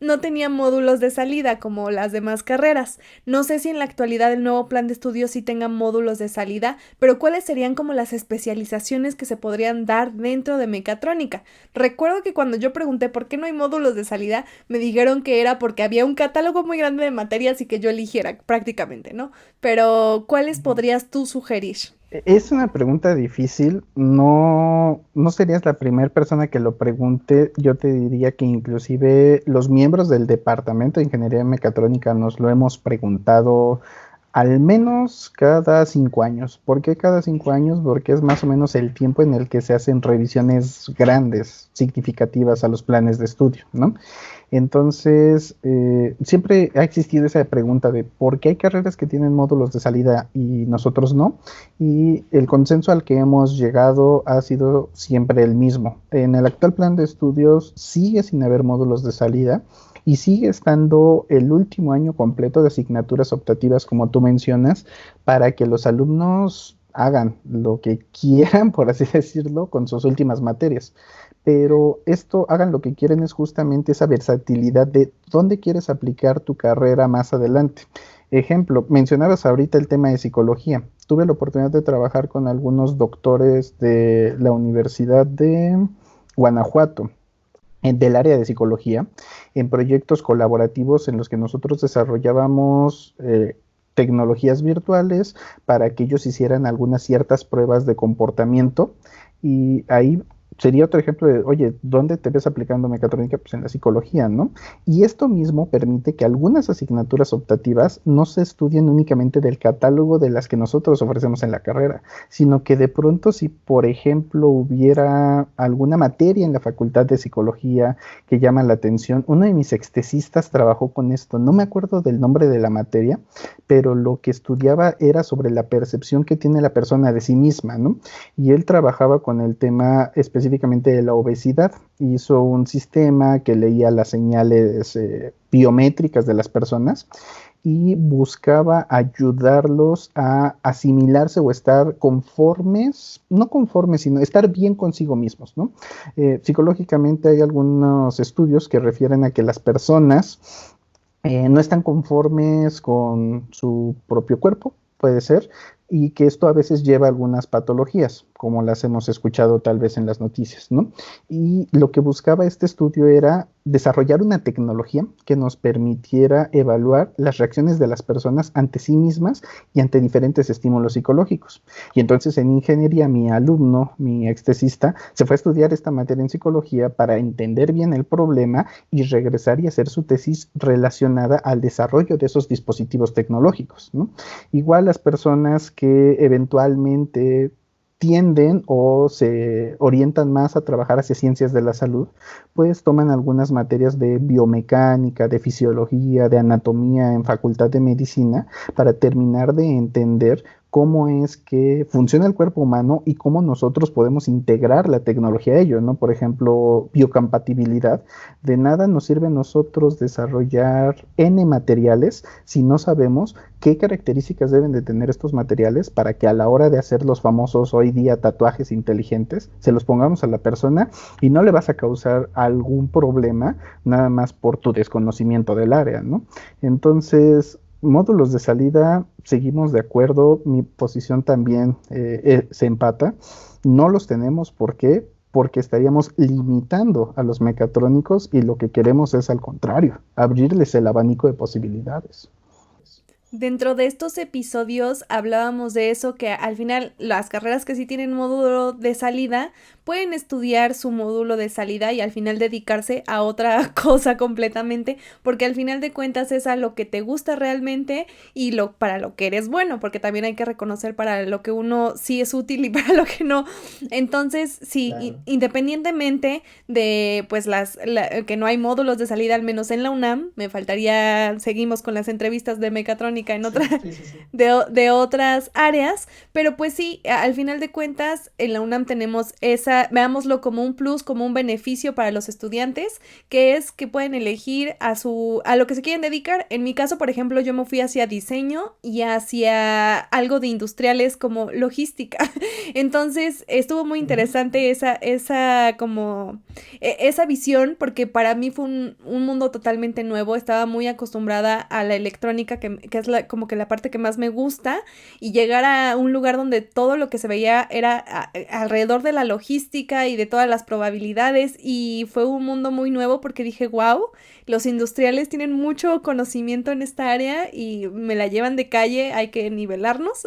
no tenía módulos de salida como las demás carreras. No sé si en la actualidad el nuevo plan de estudios sí tenga módulos de salida, pero ¿cuáles serían como las especializaciones que se podrían dar dentro de mecatrónica? Recuerdo que cuando yo pregunté por qué no hay módulos de salida, me dijeron que era porque había un catálogo muy grande de materias y que yo eligiera prácticamente, ¿no? Pero ¿cuáles podrías tú sugerir? Es una pregunta difícil, no serías la primera persona que lo pregunte. Yo te diría que inclusive los miembros del Departamento de Ingeniería Mecatrónica nos lo hemos preguntado al menos cada 5 años. ¿Por qué cada 5 años? Porque es más o menos el tiempo en el que se hacen revisiones grandes, significativas a los planes de estudio, ¿no? Entonces, siempre ha existido esa pregunta de por qué hay carreras que tienen módulos de salida y nosotros no. Y el consenso al que hemos llegado ha sido siempre el mismo. En el actual plan de estudios sigue sin haber módulos de salida y sigue estando el último año completo de asignaturas optativas, como tú mencionas, para que los alumnos hagan lo que quieran, por así decirlo, con sus últimas materias. Pero esto, hagan lo que quieren, es justamente esa versatilidad de dónde quieres aplicar tu carrera más adelante. Ejemplo, mencionabas ahorita el tema de psicología. Tuve la oportunidad de trabajar con algunos doctores de la Universidad de Guanajuato, del área de psicología, en proyectos colaborativos en los que nosotros desarrollábamos tecnologías virtuales para que ellos hicieran algunas ciertas pruebas de comportamiento, y ahí sería otro ejemplo de, oye, ¿dónde te ves aplicando mecatrónica? Pues en la psicología, ¿no? Y esto mismo permite que algunas asignaturas optativas no se estudien únicamente del catálogo de las que nosotros ofrecemos en la carrera, sino que de pronto, si por ejemplo hubiera alguna materia en la Facultad de Psicología que llama la atención, uno de mis extesistas trabajó con esto, no me acuerdo del nombre de la materia, pero lo que estudiaba era sobre la percepción que tiene la persona de sí misma, ¿no? Y él trabajaba con el tema específicamente de la obesidad. Hizo un sistema que leía las señales biométricas de las personas y buscaba ayudarlos a asimilarse o estar conformes, no conformes, sino estar bien consigo mismos, ¿no? Psicológicamente hay algunos estudios que refieren a que las personas no están conformes con su propio cuerpo, puede ser, y que esto a veces lleva a algunas patologías, como las hemos escuchado tal vez en las noticias, ¿no? Y lo que buscaba este estudio era desarrollar una tecnología que nos permitiera evaluar las reacciones de las personas ante sí mismas y ante diferentes estímulos psicológicos. Y entonces en ingeniería mi alumno, mi extesista, se fue a estudiar esta materia en psicología para entender bien el problema y regresar y hacer su tesis relacionada al desarrollo de esos dispositivos tecnológicos, ¿no? Igual las personas que eventualmente tienden o se orientan más a trabajar hacia ciencias de la salud, pues toman algunas materias de biomecánica, de fisiología, de anatomía en Facultad de Medicina para terminar de entender cómo es que funciona el cuerpo humano y cómo nosotros podemos integrar la tecnología a ello, ¿no? Por ejemplo, biocompatibilidad. De nada nos sirve a nosotros desarrollar N materiales si no sabemos qué características deben de tener estos materiales para que a la hora de hacer los famosos hoy día tatuajes inteligentes, se los pongamos a la persona y no le vas a causar algún problema nada más por tu desconocimiento del área, ¿no? Entonces, módulos de salida, seguimos de acuerdo, mi posición también se empata, no los tenemos, ¿por qué? Porque estaríamos limitando a los mecatrónicos y lo que queremos es al contrario, abrirles el abanico de posibilidades. Dentro de estos episodios hablábamos de eso, que al final las carreras que sí tienen módulo de salida pueden estudiar su módulo de salida y al final dedicarse a otra cosa completamente, porque al final de cuentas es a lo que te gusta realmente y para lo que eres bueno, porque también hay que reconocer para lo que uno sí es útil y para lo que no. Entonces, sí, claro, independientemente de pues que no hay módulos de salida, al menos en la UNAM, me faltaría, seguimos con las entrevistas de mecatrónica en de otras áreas, pero pues sí, al final de cuentas en la UNAM tenemos veámoslo como un plus, como un beneficio para los estudiantes, que es que pueden elegir a lo que se quieren dedicar. En mi caso, por ejemplo, yo me fui hacia diseño y hacia algo de industriales como logística. Entonces estuvo muy interesante esa visión, porque para mí fue un mundo totalmente nuevo. Estaba muy acostumbrada a la electrónica, que es como que la parte que más me gusta, y llegar a un lugar donde todo lo que se veía era alrededor de la logística y de todas las probabilidades, y fue un mundo muy nuevo porque dije, wow, los industriales tienen mucho conocimiento en esta área y me la llevan de calle, hay que nivelarnos,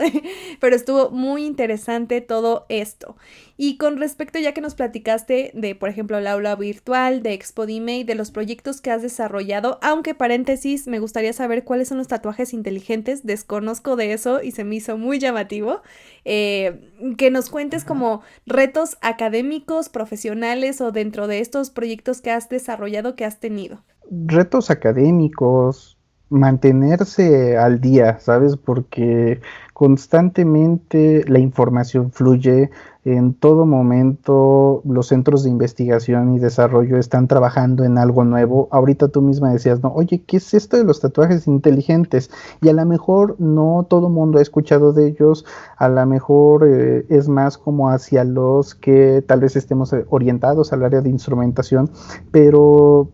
pero estuvo muy interesante todo esto. Y con respecto, ya que nos platicaste de, por ejemplo, el aula virtual, de Expodime y de los proyectos que has desarrollado, aunque paréntesis, me gustaría saber cuáles son los tatuajes inteligentes, desconozco de eso y se me hizo muy llamativo, que nos cuentes como retos académicos, profesionales o dentro de estos proyectos que has desarrollado, que has tenido. Retos académicos, mantenerse al día, ¿sabes? Porque constantemente la información fluye, en todo momento los centros de investigación y desarrollo están trabajando en algo nuevo. Ahorita tú misma decías, no, oye, ¿qué es esto de los tatuajes inteligentes? Y a lo mejor no todo mundo ha escuchado de ellos, a lo mejor es más como hacia los que tal vez estemos orientados al área de instrumentación, pero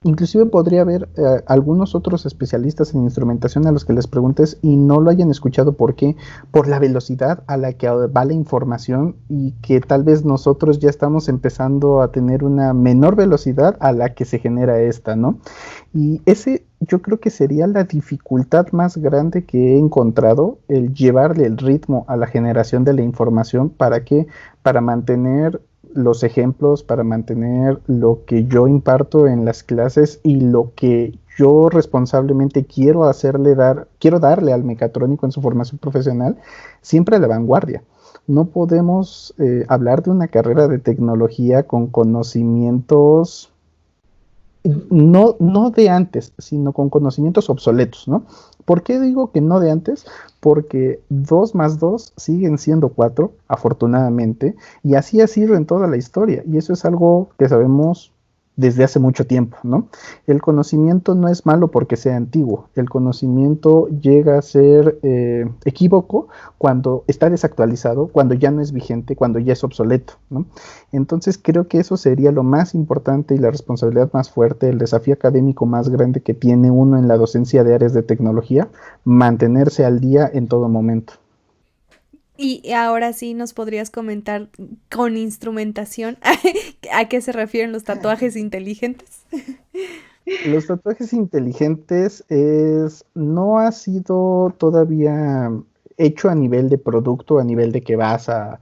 inclusive podría haber algunos otros especialistas en instrumentación a los que les preguntes y no lo hayan escuchado. ¿Por qué? Por la velocidad a la que va la información y que tal vez nosotros ya estamos empezando a tener una menor velocidad a la que se genera esta, ¿no? Y ese yo creo que sería la dificultad más grande que he encontrado, el llevarle el ritmo a la generación de la información. ¿Para qué? Para mantener los ejemplos, para mantener lo que yo imparto en las clases y lo que yo responsablemente quiero darle al mecatrónico en su formación profesional, siempre a la vanguardia. No podemos hablar de una carrera de tecnología con conocimientos no de antes, sino con conocimientos obsoletos, ¿no? ¿Por qué digo que no de antes? Porque 2 más 2 siguen siendo 4, afortunadamente, y así ha sido en toda la historia, y eso es algo que sabemos desde hace mucho tiempo, ¿no? El conocimiento no es malo porque sea antiguo, el conocimiento llega a ser equívoco cuando está desactualizado, cuando ya no es vigente, cuando ya es obsoleto, ¿no? Entonces creo que eso sería lo más importante y la responsabilidad más fuerte, el desafío académico más grande que tiene uno en la docencia de áreas de tecnología, mantenerse al día en todo momento. Y ahora sí nos podrías comentar con instrumentación a qué se refieren los tatuajes inteligentes. Los tatuajes inteligentes no ha sido todavía hecho a nivel de producto, a nivel de que vas a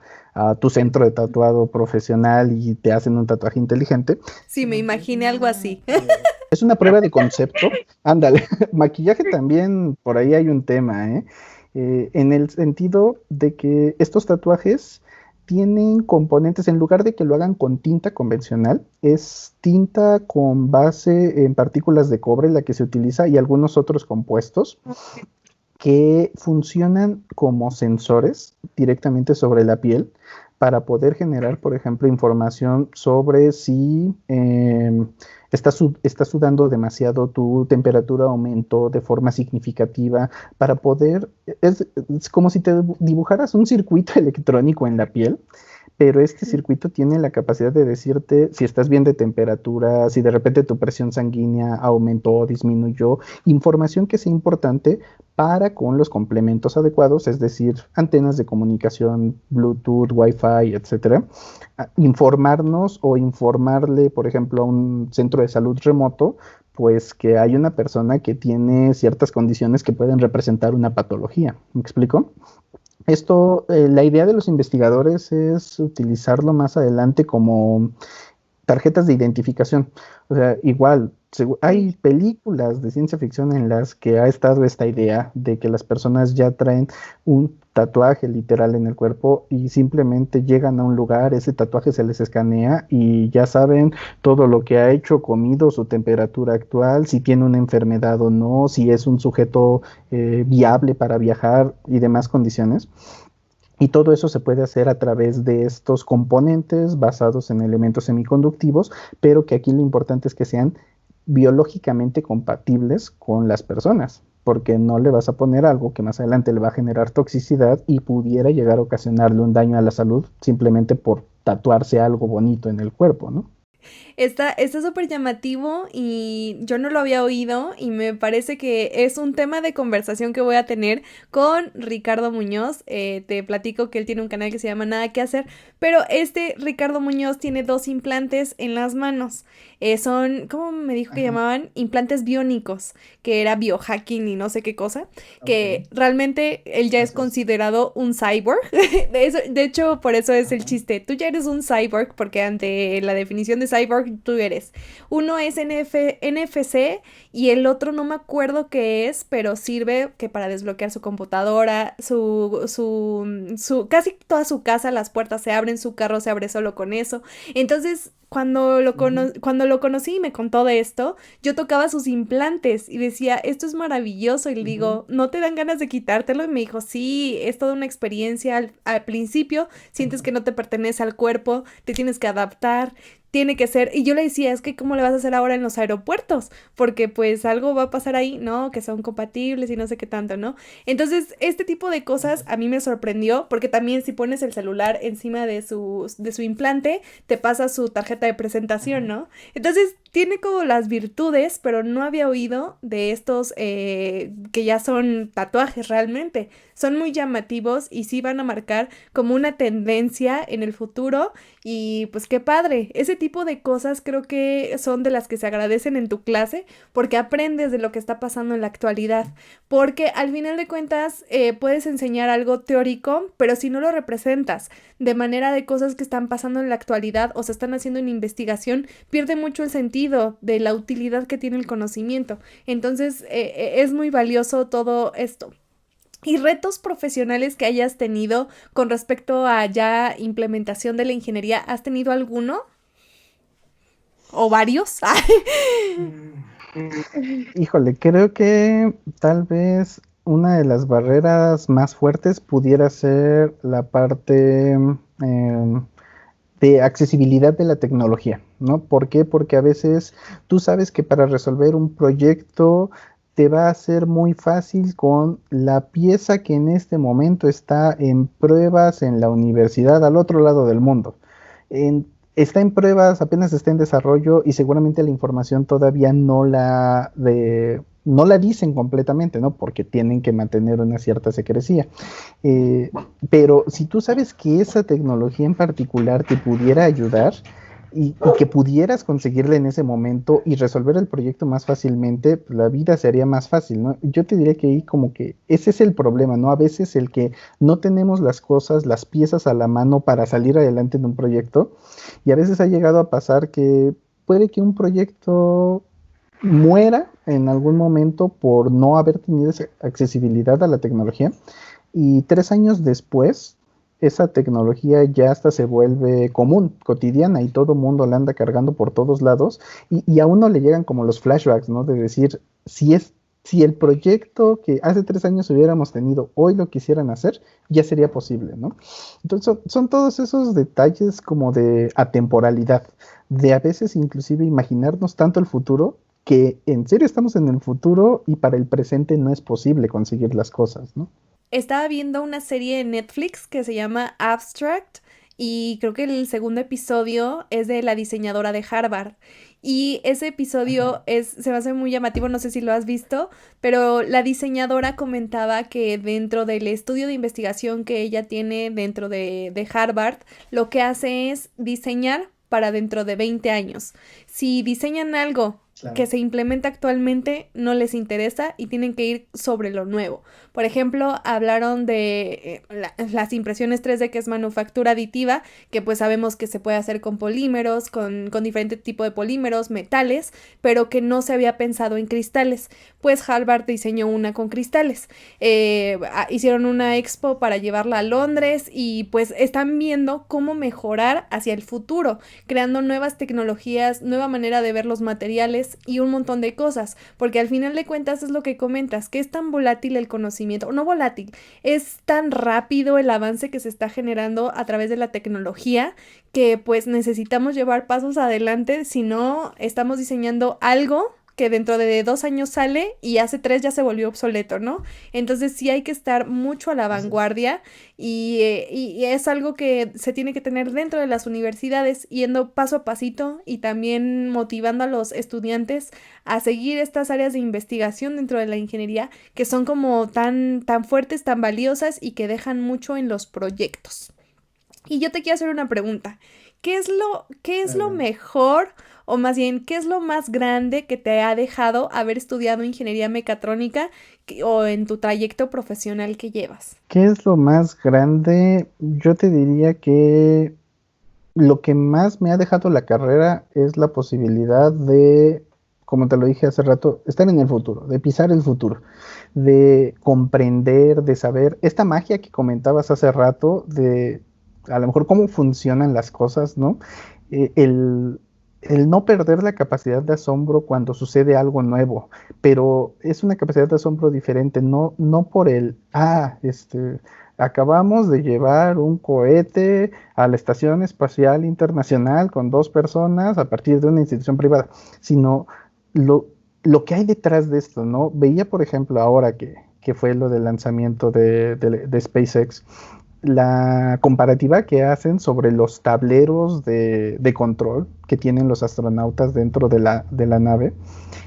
tu centro de tatuado profesional y te hacen un tatuaje inteligente. Sí, me imaginé algo así. Es una prueba de concepto. Ándale, maquillaje también, por ahí hay un tema, en el sentido de que estos tatuajes tienen componentes, en lugar de que lo hagan con tinta convencional, es tinta con base en partículas de cobre la que se utiliza y algunos otros compuestos. que funcionan como sensores directamente sobre la piel para poder generar, por ejemplo, información sobre si estás sudando demasiado, tu temperatura aumentó de forma significativa, para poder, es como si te dibujaras un circuito electrónico en la piel, pero este circuito tiene la capacidad de decirte si estás bien de temperatura, si de repente tu presión sanguínea aumentó o disminuyó, información que sea importante para con los complementos adecuados, es decir, antenas de comunicación, Bluetooth, Wi-Fi, etcétera, informarnos o informarle, por ejemplo, a un centro de salud remoto, pues que hay una persona que tiene ciertas condiciones que pueden representar una patología. ¿Me explico? Esto, la idea de los investigadores es utilizarlo más adelante como tarjetas de identificación. O sea, igual, hay películas de ciencia ficción en las que ha estado esta idea de que las personas ya traen un tatuaje literal en el cuerpo y simplemente llegan a un lugar, ese tatuaje se les escanea y ya saben todo lo que ha hecho, comido, su temperatura actual, si tiene una enfermedad o no, si es un sujeto viable para viajar y demás condiciones. Y todo eso se puede hacer a través de estos componentes basados en elementos semiconductivos, pero que aquí lo importante es que sean biológicamente compatibles con las personas, porque no le vas a poner algo que más adelante le va a generar toxicidad y pudiera llegar a ocasionarle un daño a la salud simplemente por tatuarse algo bonito en el cuerpo, ¿no? Está súper llamativo y yo no lo había oído y me parece que es un tema de conversación que voy a tener con Ricardo Muñoz. Te platico que él tiene un canal que se llama Nada que Hacer, pero este Ricardo Muñoz tiene 2 implantes en las manos. Son, ¿cómo me dijo que llamaban? Implantes biónicos, que era biohacking y no sé qué cosa, que realmente él ya es considerado un cyborg. De hecho, por eso es el chiste. Tú ya eres un cyborg porque ante la definición de cyborg tú eres. Uno es NFC y el otro no me acuerdo qué es, pero sirve que para desbloquear su computadora, casi toda su casa, las puertas se abren, su carro se abre solo con eso. Entonces, cuando lo conocí y me contó de esto, yo tocaba sus implantes y decía, esto es maravilloso. Y le digo, ¿no te dan ganas de quitártelo? Y me dijo, sí, es toda una experiencia. Al principio sientes que no te pertenece al cuerpo, te tienes que adaptar, tiene que ser. Y yo le decía, es que ¿cómo le vas a hacer ahora en los aeropuertos? Porque pues algo va a pasar ahí, ¿no? Que son compatibles y no sé qué tanto, ¿no? Entonces, este tipo de cosas a mí me sorprendió, porque también si pones el celular encima de su implante, te pasa su tarjeta de presentación, ¿no? Entonces, tiene como las virtudes, pero no había oído de estos que ya son tatuajes realmente. Son muy llamativos y sí van a marcar como una tendencia en el futuro y pues qué padre. Ese tipo de cosas creo que son de las que se agradecen en tu clase porque aprendes de lo que está pasando en la actualidad. Porque al final de cuentas puedes enseñar algo teórico, pero si no lo representas de manera de cosas que están pasando en la actualidad o se están haciendo en investigación, pierde mucho el sentido de la utilidad que tiene el conocimiento. Entonces es muy valioso todo esto. ¿Y retos profesionales que hayas tenido con respecto a ya implementación de la ingeniería? ¿Has tenido alguno? ¿O varios? Híjole, creo que tal vez una de las barreras más fuertes pudiera ser la parte de accesibilidad de la tecnología, ¿no? ¿Por qué? Porque a veces tú sabes que para resolver un proyecto te va a ser muy fácil con la pieza que en este momento está en pruebas en la universidad al otro lado del mundo. Está en pruebas, apenas está en desarrollo y seguramente la información todavía no la dicen completamente, ¿no? Porque tienen que mantener una cierta secrecía. Pero si tú sabes que esa tecnología en particular te pudiera ayudar y que pudieras conseguirla en ese momento y resolver el proyecto más fácilmente, pues la vida sería más fácil, ¿no? Yo te diría que ahí como que ese es el problema, ¿no? A veces el que no tenemos las cosas, las piezas a la mano para salir adelante en un proyecto y a veces ha llegado a pasar que puede que un proyecto muera en algún momento por no haber tenido esa accesibilidad a la tecnología y 3 años después esa tecnología ya hasta se vuelve común, cotidiana y todo mundo la anda cargando por todos lados y a uno le llegan como los flashbacks, ¿no? De decir, si el proyecto que hace 3 años hubiéramos tenido, hoy lo quisieran hacer, ya sería posible, ¿no? Entonces son todos esos detalles como de atemporalidad, de a veces inclusive imaginarnos tanto el futuro, que en serio estamos en el futuro y para el presente no es posible conseguir las cosas, ¿no? Estaba viendo una serie en Netflix que se llama Abstract y creo que el segundo episodio es de la diseñadora de Harvard. Y ese episodio se me hace muy llamativo, no sé si lo has visto, pero la diseñadora comentaba que dentro del estudio de investigación que ella tiene dentro de Harvard, lo que hace es diseñar para dentro de 20 años. Si diseñan algo que se implementa actualmente, no les interesa y tienen que ir sobre lo nuevo. Por ejemplo, hablaron de las impresiones 3D, que es manufactura aditiva, que pues sabemos que se puede hacer con polímeros, con diferente tipo de polímeros, metales, pero que no se había pensado en cristales. Pues Harvard diseñó una con cristales. Hicieron una expo para llevarla a Londres y pues están viendo cómo mejorar hacia el futuro, creando nuevas tecnologías, nueva manera de ver los materiales y un montón de cosas, porque al final de cuentas es lo que comentas, que es tan volátil el conocimiento, no volátil, es tan rápido el avance que se está generando a través de la tecnología que pues necesitamos llevar pasos adelante, si no estamos diseñando algo que dentro de 2 años sale y hace 3 ya se volvió obsoleto, ¿no? Entonces sí hay que estar mucho a la vanguardia y es algo que se tiene que tener dentro de las universidades, yendo paso a pasito y también motivando a los estudiantes a seguir estas áreas de investigación dentro de la ingeniería que son como tan fuertes, tan valiosas y que dejan mucho en los proyectos. Y yo te quiero hacer una pregunta. ¿Qué es lo mejor, o más bien, qué es lo más grande que te ha dejado haber estudiado ingeniería mecatrónica o en tu trayecto profesional que llevas? ¿Qué es lo más grande? Yo te diría que lo que más me ha dejado la carrera es la posibilidad de, como te lo dije hace rato, estar en el futuro, de pisar el futuro, de comprender, de saber esta magia que comentabas hace rato, de a lo mejor cómo funcionan las cosas, ¿no? Eh, el, el no perder la capacidad de asombro cuando sucede algo nuevo, pero es una capacidad de asombro diferente, no por acabamos de llevar un cohete a la Estación Espacial Internacional con 2 personas a partir de una institución privada, sino lo, lo que hay detrás de esto, ¿no? Veía, por ejemplo, ahora que fue lo del lanzamiento de SpaceX, la comparativa que hacen sobre los tableros de control que tienen los astronautas dentro de la nave,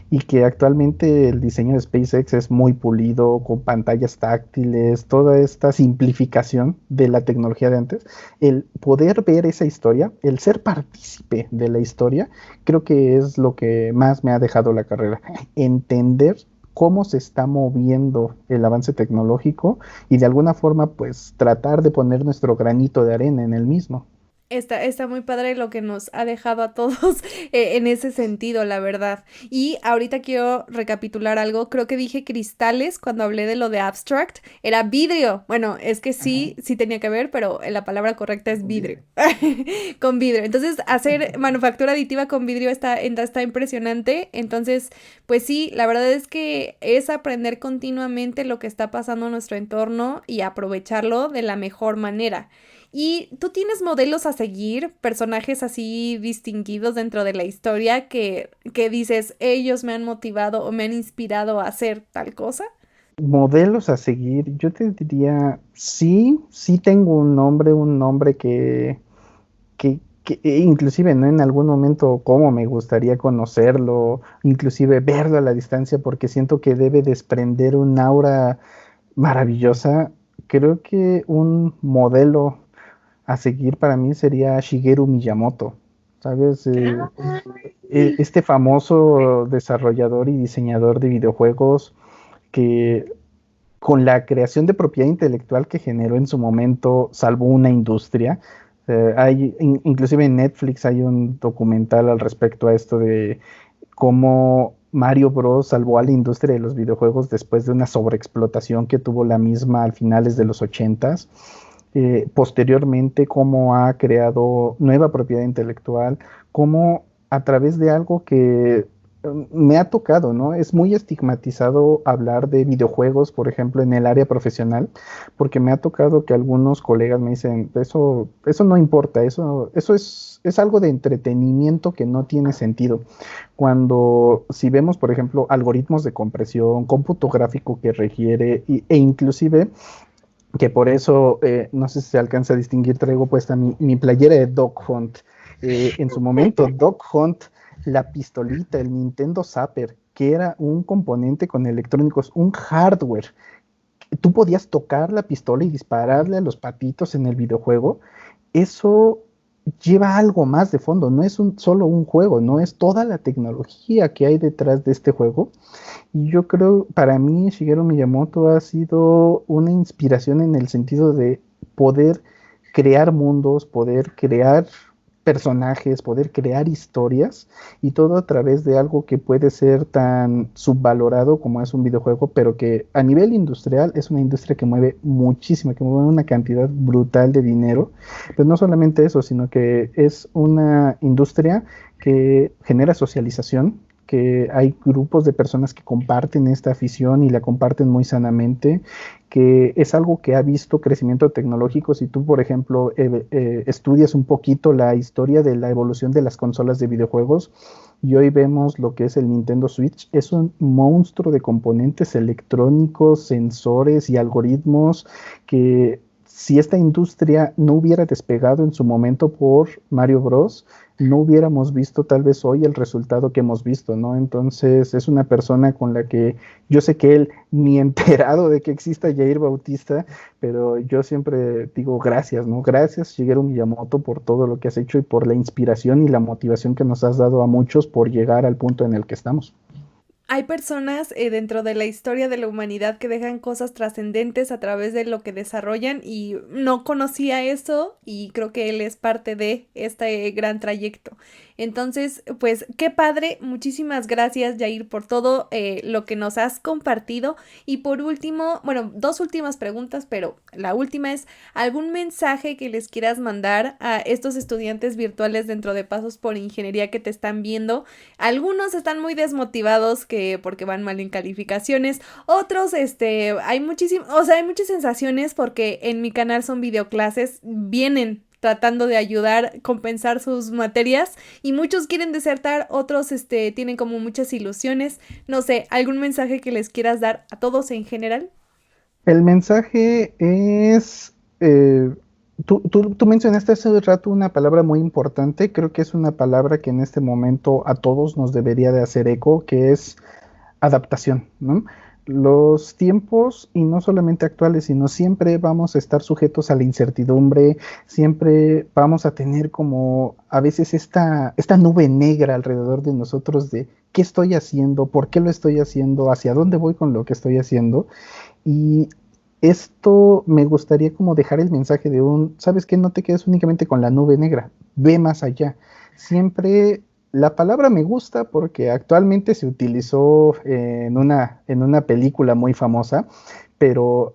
y que actualmente el diseño de SpaceX es muy pulido, con pantallas táctiles, toda esta simplificación de la tecnología de antes. El poder ver esa historia, el ser partícipe de la historia, creo que es lo que más me ha dejado la carrera. Entender cómo se está moviendo el avance tecnológico y de alguna forma pues tratar de poner nuestro granito de arena en el mismo. Está muy padre lo que nos ha dejado a todos en ese sentido, la verdad. Y ahorita quiero recapitular algo. Creo que dije cristales cuando hablé de lo de abstract. Era vidrio. Bueno, es que sí, sí tenía que ver, pero la palabra correcta es vidrio. Con vidrio. Entonces, hacer manufactura aditiva con vidrio está impresionante. Entonces, pues sí, la verdad es que es aprender continuamente lo que está pasando en nuestro entorno y aprovecharlo de la mejor manera. ¿Y tú tienes modelos a seguir, personajes así distinguidos dentro de la historia que dices, ellos me han motivado o me han inspirado a hacer tal cosa? Modelos a seguir, yo te diría, sí tengo un nombre que inclusive, ¿no? En algún momento, como me gustaría conocerlo, inclusive verlo a la distancia, porque siento que debe desprender un aura maravillosa. Creo que un modelo a seguir para mí sería Shigeru Miyamoto, ¿sabes? Este famoso desarrollador y diseñador de videojuegos que con la creación de propiedad intelectual que generó en su momento salvó una industria. Inclusive en Netflix hay un documental al respecto a esto de cómo Mario Bros. Salvó a la industria de los videojuegos después de una sobreexplotación que tuvo la misma al finales de los ochentas. Posteriormente, cómo ha creado nueva propiedad intelectual, cómo a través de algo que me ha tocado, ¿no? Es muy estigmatizado hablar de videojuegos, por ejemplo, en el área profesional, porque me ha tocado que algunos colegas me dicen, eso no importa, eso es algo de entretenimiento que no tiene sentido. Cuando, si vemos, por ejemplo, algoritmos de compresión, cómputo gráfico que requiere, e inclusive que por eso, no sé si se alcanza a distinguir, traigo puesta mi playera de Dog Hunt. En su momento, Dog Hunt, la pistolita, el Nintendo Zapper, que era un componente con electrónicos, un hardware. Tú podías tocar la pistola y dispararle a los patitos en el videojuego. Eso lleva algo más de fondo, no es solo un juego, no es toda la tecnología que hay detrás de este juego. Y yo creo, para mí, Shigeru Miyamoto ha sido una inspiración en el sentido de poder crear mundos, poder crear personajes, poder crear historias y todo a través de algo que puede ser tan subvalorado como es un videojuego, pero que a nivel industrial es una industria que mueve muchísimo, que mueve una cantidad brutal de dinero. Pero no solamente eso, sino que es una industria que genera socialización, que hay grupos de personas que comparten esta afición y la comparten muy sanamente, que es algo que ha visto crecimiento tecnológico. Si tú, por ejemplo, estudias un poquito la historia de la evolución de las consolas de videojuegos, y hoy vemos lo que es el Nintendo Switch, es un monstruo de componentes electrónicos, sensores y algoritmos que, si esta industria no hubiera despegado en su momento por Mario Bros, no hubiéramos visto tal vez hoy el resultado que hemos visto, ¿no? Entonces es una persona con la que yo sé que él ni enterado de que exista Jair Bautista, pero yo siempre digo gracias, ¿no? Gracias, Shigeru Miyamoto, por todo lo que has hecho y por la inspiración y la motivación que nos has dado a muchos por llegar al punto en el que estamos. Hay personas dentro de la historia de la humanidad que dejan cosas trascendentes a través de lo que desarrollan y no conocía eso y creo que él es parte de este gran trayecto. Entonces, pues qué padre, muchísimas gracias Jair por todo lo que nos has compartido y por último, bueno, dos últimas preguntas, pero la última es ¿algún mensaje que les quieras mandar a estos estudiantes virtuales dentro de Pasos por Ingeniería que te están viendo? Algunos están muy desmotivados que porque van mal en calificaciones, otros hay muchísimo, o sea, hay muchas sensaciones porque en mi canal son videoclases, vienen tratando de ayudar, compensar sus materias y muchos quieren desertar, otros tienen como muchas ilusiones. No sé, ¿algún mensaje que les quieras dar a todos en general? El mensaje es, tú mencionaste hace rato una palabra muy importante, creo que es una palabra que en este momento a todos nos debería de hacer eco, que es adaptación, ¿no? Los tiempos, y no solamente actuales, sino siempre vamos a estar sujetos a la incertidumbre, siempre vamos a tener como a veces esta nube negra alrededor de nosotros de qué estoy haciendo, por qué lo estoy haciendo, hacia dónde voy con lo que estoy haciendo. Y esto me gustaría como dejar el mensaje de ¿sabes qué? No te quedes únicamente con la nube negra, ve más allá. Siempre la palabra me gusta porque actualmente se utilizó en una película muy famosa, pero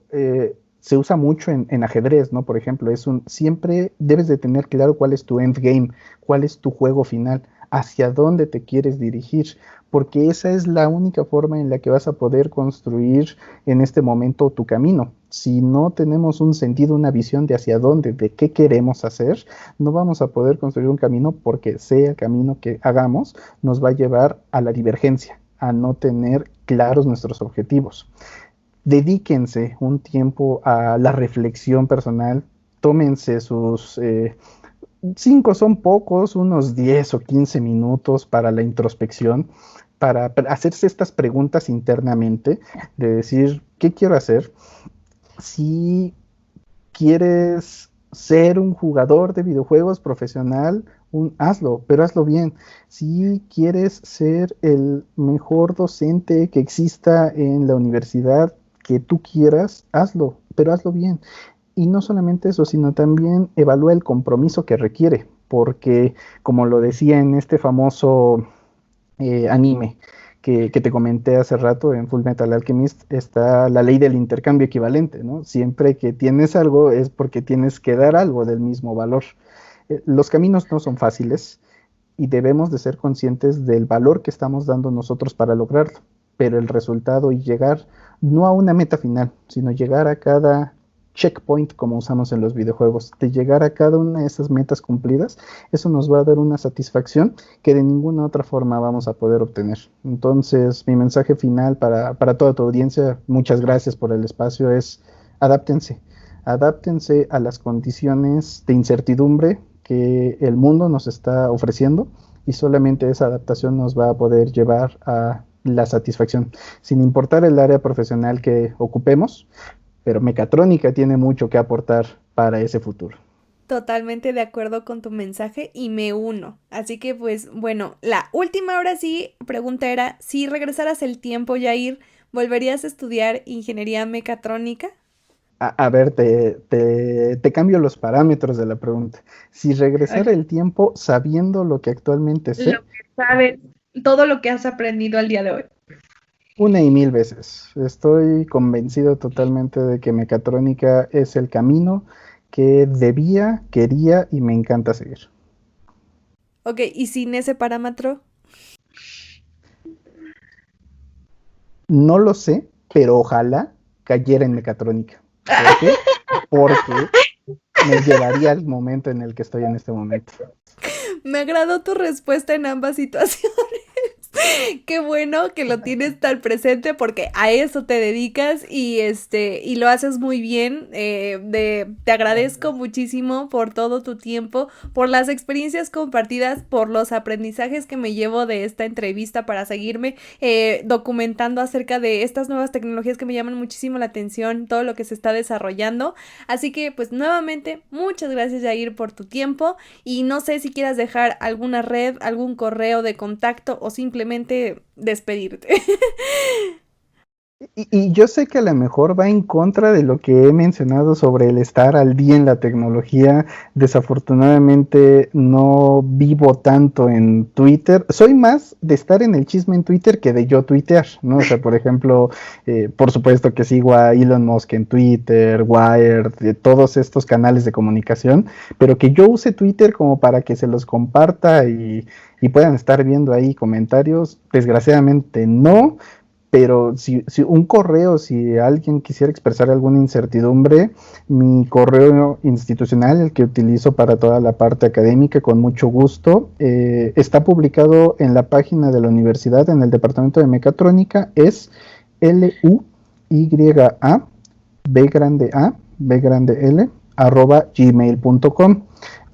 se usa mucho en ajedrez, ¿no? Por ejemplo, siempre debes de tener claro cuál es tu endgame, cuál es tu juego final, hacia dónde te quieres dirigir, porque esa es la única forma en la que vas a poder construir en este momento tu camino. Si no tenemos un sentido, una visión de hacia dónde, de qué queremos hacer, no vamos a poder construir un camino porque sea el camino que hagamos, nos va a llevar a la divergencia, a no tener claros nuestros objetivos. Dedíquense un tiempo a la reflexión personal, tómense sus 5 son pocos, unos 10 o 15 minutos para la introspección, para hacerse estas preguntas internamente, de decir, ¿qué quiero hacer? Si quieres ser un jugador de videojuegos profesional, hazlo, pero hazlo bien. Si quieres ser el mejor docente que exista en la universidad que tú quieras, hazlo, pero hazlo bien. Y no solamente eso, sino también evalúa el compromiso que requiere, porque como lo decía en este famoso anime que te comenté hace rato, en Full Metal Alchemist, está la ley del intercambio equivalente, ¿no? Siempre que tienes algo es porque tienes que dar algo del mismo valor. Los caminos no son fáciles, y debemos de ser conscientes del valor que estamos dando nosotros para lograrlo, pero el resultado y llegar no a una meta final, sino llegar a cada checkpoint, como usamos en los videojuegos, de llegar a cada una de esas metas cumplidas, eso nos va a dar una satisfacción que de ninguna otra forma vamos a poder obtener. Entonces, mi mensaje final para toda tu audiencia, muchas gracias por el espacio, es adáptense, adáptense a las condiciones de incertidumbre que el mundo nos está ofreciendo y solamente esa adaptación nos va a poder llevar a la satisfacción, sin importar el área profesional que ocupemos, pero mecatrónica tiene mucho que aportar para ese futuro. Totalmente de acuerdo con tu mensaje y me uno. Así que pues bueno, la última ahora sí pregunta era, si regresaras el tiempo, Yair, ¿volverías a estudiar ingeniería mecatrónica? A ver, te cambio los parámetros de la pregunta. Si regresara Ok. el tiempo sabiendo lo que actualmente Lo sé, que sabes, todo lo que has aprendido al día de hoy. una y mil veces. Estoy convencido totalmente de que mecatrónica es el camino que debía, quería y me encanta seguir. Ok, y sin ese parámetro, No lo sé, pero ojalá cayera en mecatrónica. ¿Por qué? Porque me llevaría al momento en el que estoy en este momento. me agradó tu respuesta en ambas situaciones. Qué bueno que lo tienes tan presente porque a eso te dedicas y lo haces muy bien. Te agradezco muchísimo por todo tu tiempo, por las experiencias compartidas, por los aprendizajes que me llevo de esta entrevista para seguirme documentando acerca de estas nuevas tecnologías que me llaman muchísimo la atención, todo lo que se está desarrollando. Así que pues nuevamente muchas gracias, Jair, por tu tiempo y no sé si quieras dejar alguna red, algún correo de contacto o simplemente despedirte. Y yo sé que a lo mejor va en contra de lo que he mencionado sobre el estar al día en la tecnología. Desafortunadamente no vivo tanto en Twitter. Soy más de estar en el chisme en Twitter que de yo tuitear, ¿no? O sea, por ejemplo, por supuesto que sigo a Elon Musk en Twitter, Wired, de todos estos canales de comunicación, pero que yo use Twitter como para que se los comparta y puedan estar viendo ahí comentarios, desgraciadamente no. Pero si un correo, si alguien quisiera expresar alguna incertidumbre, mi correo institucional, el que utilizo para toda la parte académica, con mucho gusto, está publicado en la página de la universidad, en el departamento de mecatrónica, es LUYA, B grande L, @gmail.com.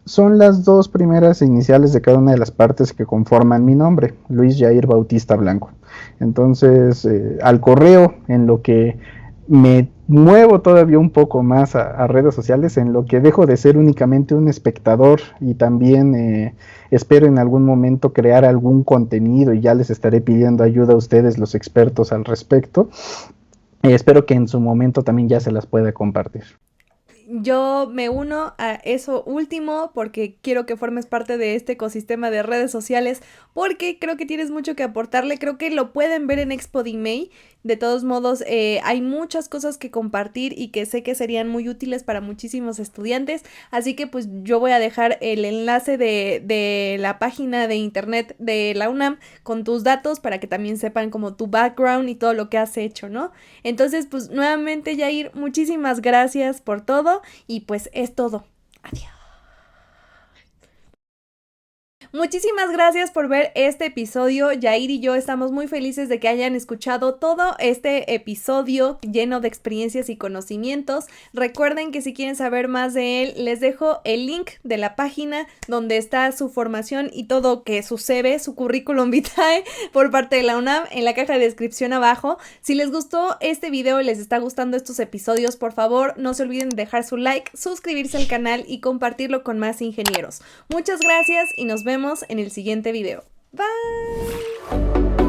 Son las dos primeras iniciales de cada una de las partes que conforman mi nombre, Luis Jair Bautista Blanco. Entonces, al correo, en lo que me muevo todavía un poco más a redes sociales, en lo que dejo de ser únicamente un espectador y también espero en algún momento crear algún contenido y ya les estaré pidiendo ayuda a ustedes, los expertos al respecto. Espero que en su momento también ya se las pueda compartir. Yo me uno a eso último porque quiero que formes parte de este ecosistema de redes sociales porque creo que tienes mucho que aportarle, creo que lo pueden ver en Expo May. De todos modos, hay muchas cosas que compartir y que sé que serían muy útiles para muchísimos estudiantes, así que pues yo voy a dejar el enlace de la página de internet de la UNAM con tus datos para que también sepan como tu background y todo lo que has hecho, ¿no? Entonces, pues nuevamente, Jair, muchísimas gracias por todo y pues es todo. Adiós. Muchísimas gracias por ver este episodio. Yair y yo estamos muy felices de que hayan escuchado todo este episodio lleno de experiencias y conocimientos. Recuerden que si quieren saber más de él, les dejo el link de la página donde está su formación y todo que su CV, su currículum vitae por parte de la UNAM en la caja de descripción abajo. Si les gustó este video y les está gustando estos episodios, por favor, no se olviden de dejar su like, suscribirse al canal y compartirlo con más ingenieros. Muchas gracias y nos vemos en el siguiente video. Bye.